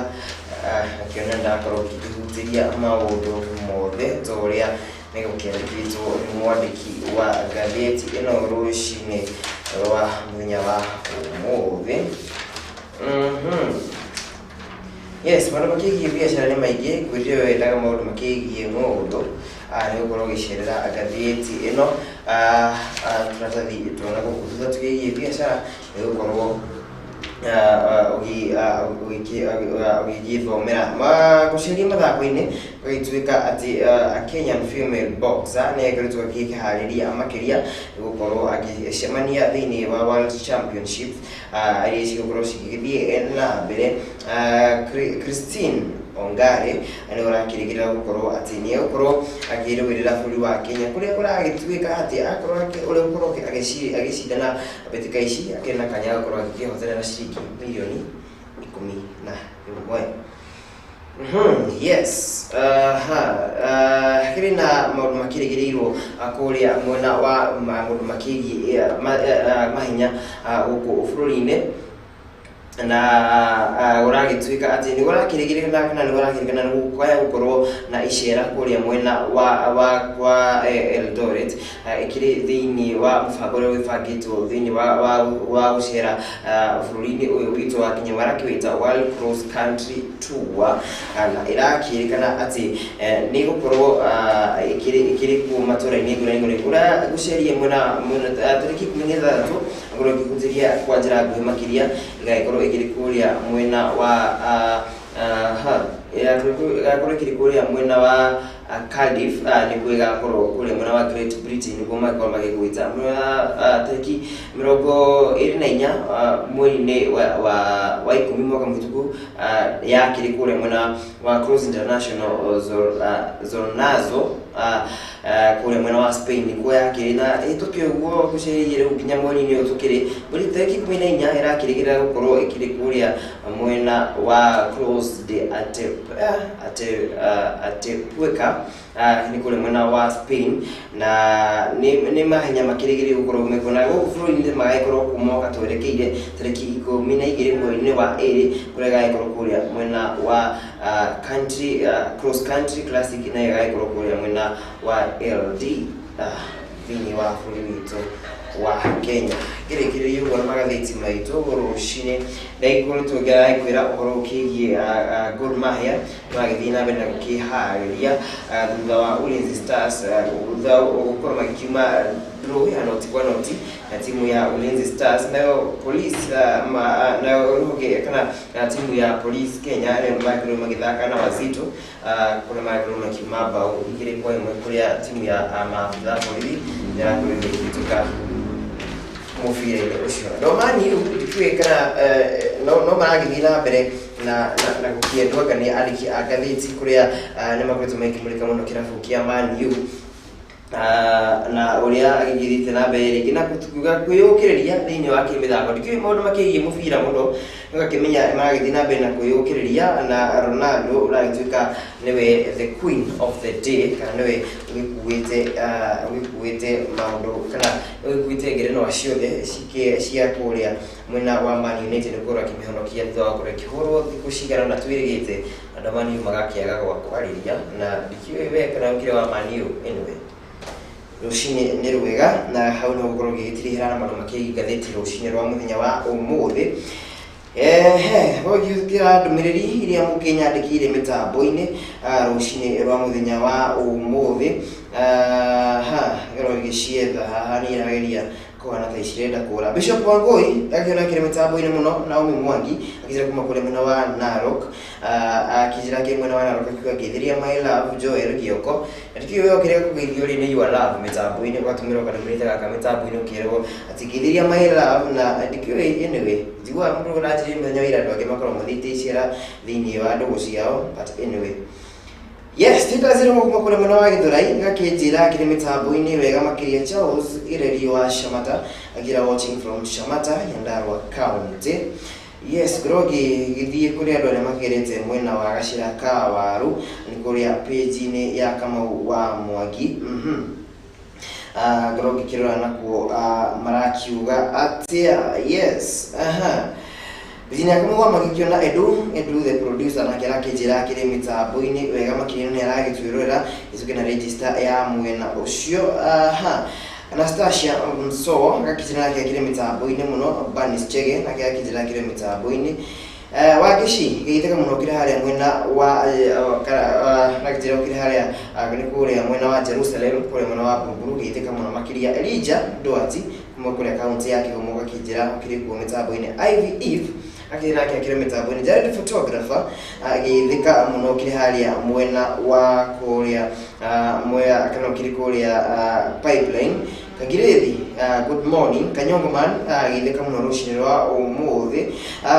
Speaker 1: akĩona ndakorwo ngĩhutĩria maũndũ mothe ta ũrĩa megũkĩandĩkĩtwo nĩ mwandĩki wa ngathĩti ĩno rũciinĩ rwa mũthenya wa ũmũthĩ. Yes, maũndũ makĩgiĩ biacara nĩ maingĩ ngwĩrire wendaga maũndũ makĩgiĩ ng'ũndũ nĩgũkorwo ũgĩcerera ngathĩti ĩno turatathi tuona gũkũ thutha tũkĩgiĩ biacara nĩgũkorwo ũgĩgĩthomera gũceria mathako-inĩ gũgĩtuĩka atĩ Kenyan female boxer nĩakoretwo akĩharĩria makĩria gũkorwo agĩcemania thĩinĩ wa World Championship iria cigũkorwo cigĩgĩthiĩ na mbere. Christine Ongare nĩwe ũrakĩrĩgĩrĩra gũkorwo atĩ nĩegũkorwo akĩrũĩrĩra bũrũri wa Kenya kũrĩa kũragĩtuĩka atĩ akorwo ũrĩa ũkorwo agĩcindana mbĩtĩka ici akĩrĩ na kanya gũkorwo agĩkĩhotanĩra ciringi milioni 11. Yes, kĩrĩ na maũndũ makĩrĩgĩrĩirwo kũrĩa mwena wa maũndũ makĩgiĩ mahinya gũkũ bũrũri-inĩ na ũragĩtuĩka atĩ nĩ ũrakĩrĩgĩrĩra kana nĩ ũrakĩrĩgĩrĩra kwaya gũkorwo na icera kũrĩa mwena wa Eldoret ĩkĩrĩ thĩinĩ wa mũbango ũrĩa wĩbangĩtwo thĩinĩ wa gũcera bũrũri-inĩ ũyũ witũ wa Kenya warakĩwĩta World Cross Country Tour na ĩrakĩrĩkana atĩ nĩ gũkorwo ĩkĩrĩ kuo matũũra-inĩ ngũrani kũrĩa gũceria mwena tarĩki 16 gũkorwo ĩkĩhunjĩria kwa njĩra nguhĩ makĩria ĩgagĩkorwo ĩkĩrĩ kũrĩa mwena wa ĩgakorwo ĩkĩrĩ kũrĩa mwena wa Cardiff nĩguo ĩgakorwo kũrĩa mwena wa Great Britain nĩguo makorwo magĩgwĩta tarĩki 24 mweri-inĩ wa 10 mwaka mũhĩtũku yakĩrĩ kũrĩa mwena wa Cross International Zonazo kũrĩa mwena wa Spain nĩguo yakĩrĩ na ĩtũkĩ ũguo gũcereire rĩu nginya mweri-inĩ ũyũ tũkĩrĩ mweri tarĩki 14 ĩrakĩrĩgĩrĩra gũkorwo ĩkĩrĩ kũrĩa mwena wa Cross de atepweka ni kule mwena wa Spain na ni mahenya makirigiri gukoro mekona go furoi ni magaikoro kumoka twerekeire tariki 12 mwezi wa eri kule gaikoro kuria mwena wa country cross country classic na gaikoro kuria mwena wa LD thini wa furoi wito wa Kenya kirekire yugo na magatheti maito Ruciini na iguru tugira ikwira uhoro kigie Gor Mahia magithina bena kiharia thutha wa Ulinzi Stars thutha ukoro magikima draw ya noti kwa noti na timu ya Ulinzi Stars nayo police nayo ruge kana na timu ya police Kenya ile magiro magithaka na Wazito kuna magiro makimaba igire kwa imwe kuria timu ya maafisa polisi ya kutoka mufire ucio domani ndikwikana no maragithina mbere na gukiendwa gani aliki agatheti kuria ni makoto maikimulika muno kirafu kia Man U na uria agithite na mbere gina kutuga kuyukiriria thini wa kimithako ndikiwe maundu makigie mufira muno ngakimenya maragithina mbere na kuyukiriria na Ronaldo uragituika niwe the queen of the day kana niwe wikuite maundu kana wikuite ngerenwa ciothe cia kuria mwena wa Man United gukora kimihonokia thutha wa kuria kihoro thiku cigana na twirigite andu Man U magakiaga gwa kwariria na ndikiwe we kana ukire wa Man U anyway Ruciini ni rwega na hau no gukoro gitirihira na maundu makigi gatheti Ruciini rwa muthenya wa umuthi hogiukira ndumiriri iria mukinyandikire mitambo-ini Ruciini rwa muthenya wa umuthi gero gicietha haha ni irageria kuhana ta icirenda kura Bishop Wangui akiona kire mitambo-ini muno na Mwangi akizira kuma kule mwena wa Narok akizira ke mwena wa Narok akiwa githiria my love Joel Kioko atikiwe okire kugithio ri ni your love mitambo-ini gwatumira kana mirita gaka mitambo-ini ukirego atigithiria my love na atikiwe anyway jigwa mundu na njiri menya ira ndwake makoro muthite cira thini wa ndugu ciao but anyway yes titazira kuma kule mwena wa Githurai ngakijira kire mitambo-ini wega makiria Charles Ireri wa Shamata agira watching from Shamata Nyandarua County yes grogi githie kuria andu aria makirite mwena wa Gacira ka waru ni kuria page ni ya Kamau wa Mwangi grogi kirora nakuo marakiuga atia yes Bizina kama wa magikiona Edu the producer na kira kijira kire mitambo-ini wega makirino ni aragitwirora izukena register ya mwena ucio Anastasia so ngakijira kire mitambo-ini muno Banis Chege na kira kijira kire mitambo-ini wagishi githeka muno kire haria mwena wa nakijira kire haria ni kuria mwena wa Jerusalem kure mwena wa Buruburu githeka muno makiria Elijah Duati mukure account yake umuga kijira kire ku mitambo-ini Eve akira kire mitambo-ini Jared photographer githeka muno kire haria mwena wa kuria moya kana kire kuria pipeline Kagirethi good morning Kanyongo man githeka muno Ruciini rwa umuthi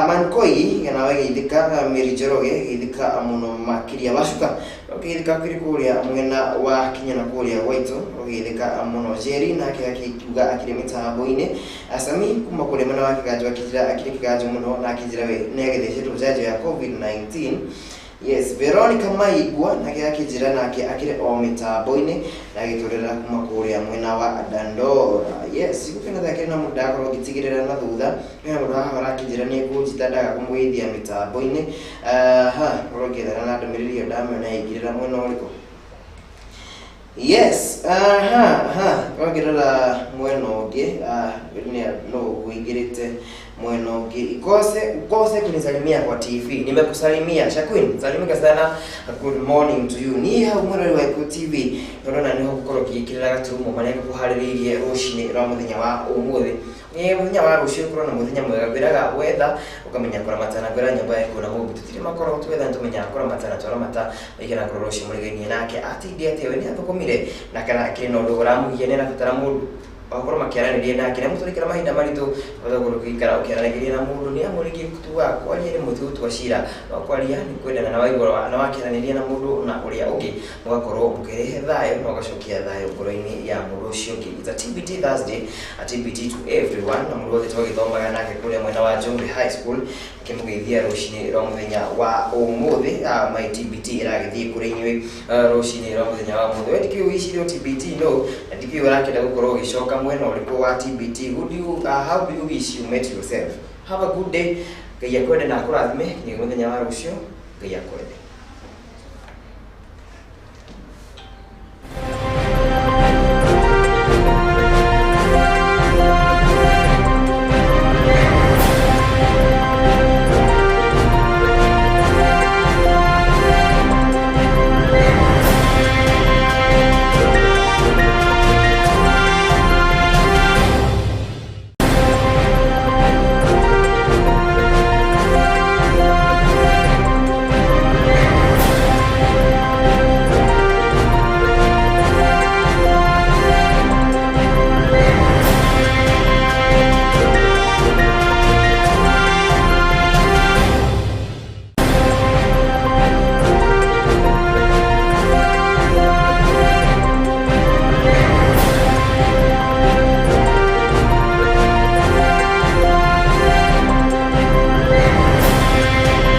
Speaker 1: Mankoi kana githeka Mirijoroge githeka muno makiria bacuka githeka kire kuria mwena wa Kinyana kuria Waito githeka muno Jerry na akiuga akire mitambo-ini Asami kuma kule mwena wa Kiganjo akijira akire Kiganjo muno na akijira we negethece tujajo ya COVID-19 yes Veronica Maigwa na akijira nake akire o mitambo-ini na giturira kuma kuria mwena wa Dandora yes gukena thake na mudakoro gitigirira na thutha na mudakoro akijira ni kujitandaga kumwithia mitambo-ini urogethana na ndumiriri ndame na igirira mwena uriko yes urogethana mwena ungi ni no kuingirite mwena ungi ikose kunisalimia kwa TV nimekusalimia Shaquin salimika sana good morning to you ni hau mwena wa TV ndona niho gukoro kikirira gaturumo maneke kuhariririe Ruciini rwa muthenya wa umuthi ni muthenya wa Ruciini kurona muthenya mwega gwiraga wetha ukamenya kora matana gwira nyumba yako na mubu tutire makoro twetha ntumenya kora matana twara mata ikira kora Ruciini murigenie nake ati ndiate we ni athukumire na kana kiri no ndugura muhiene na fatara mundu wakoro makiaraniria nake na muturikira mahinda maritu wathogoro kuikara ukiaraniria na mundu ni amurigi kutu wako ali ni mutu tu ashira wakwaria ni kwenda na waigoro na wakiaraniria na mundu na uria ungi mugakorwo mukirehe thayo na ugacokia thayo ngoro-ini ya mundu ucio ungi. It's a TBT Thursday, a TBT to everyone, na mundu wothe twagithomaga nake kuria mwena wa Jombe High School kimugeithia rucini rwa muthenya wa umuthi. My TBT iragithie kuri inywe rucini rwa muthenya wa umuthi. Wendi kiu iciro TBT no ndikio rakenda gukorwo gicoka mwena uriku wa TBT. How do you wish you met yourself? Have a good day. Ngai akwende na akurathime. Ni muthenya wa rucio. Ngai akwende.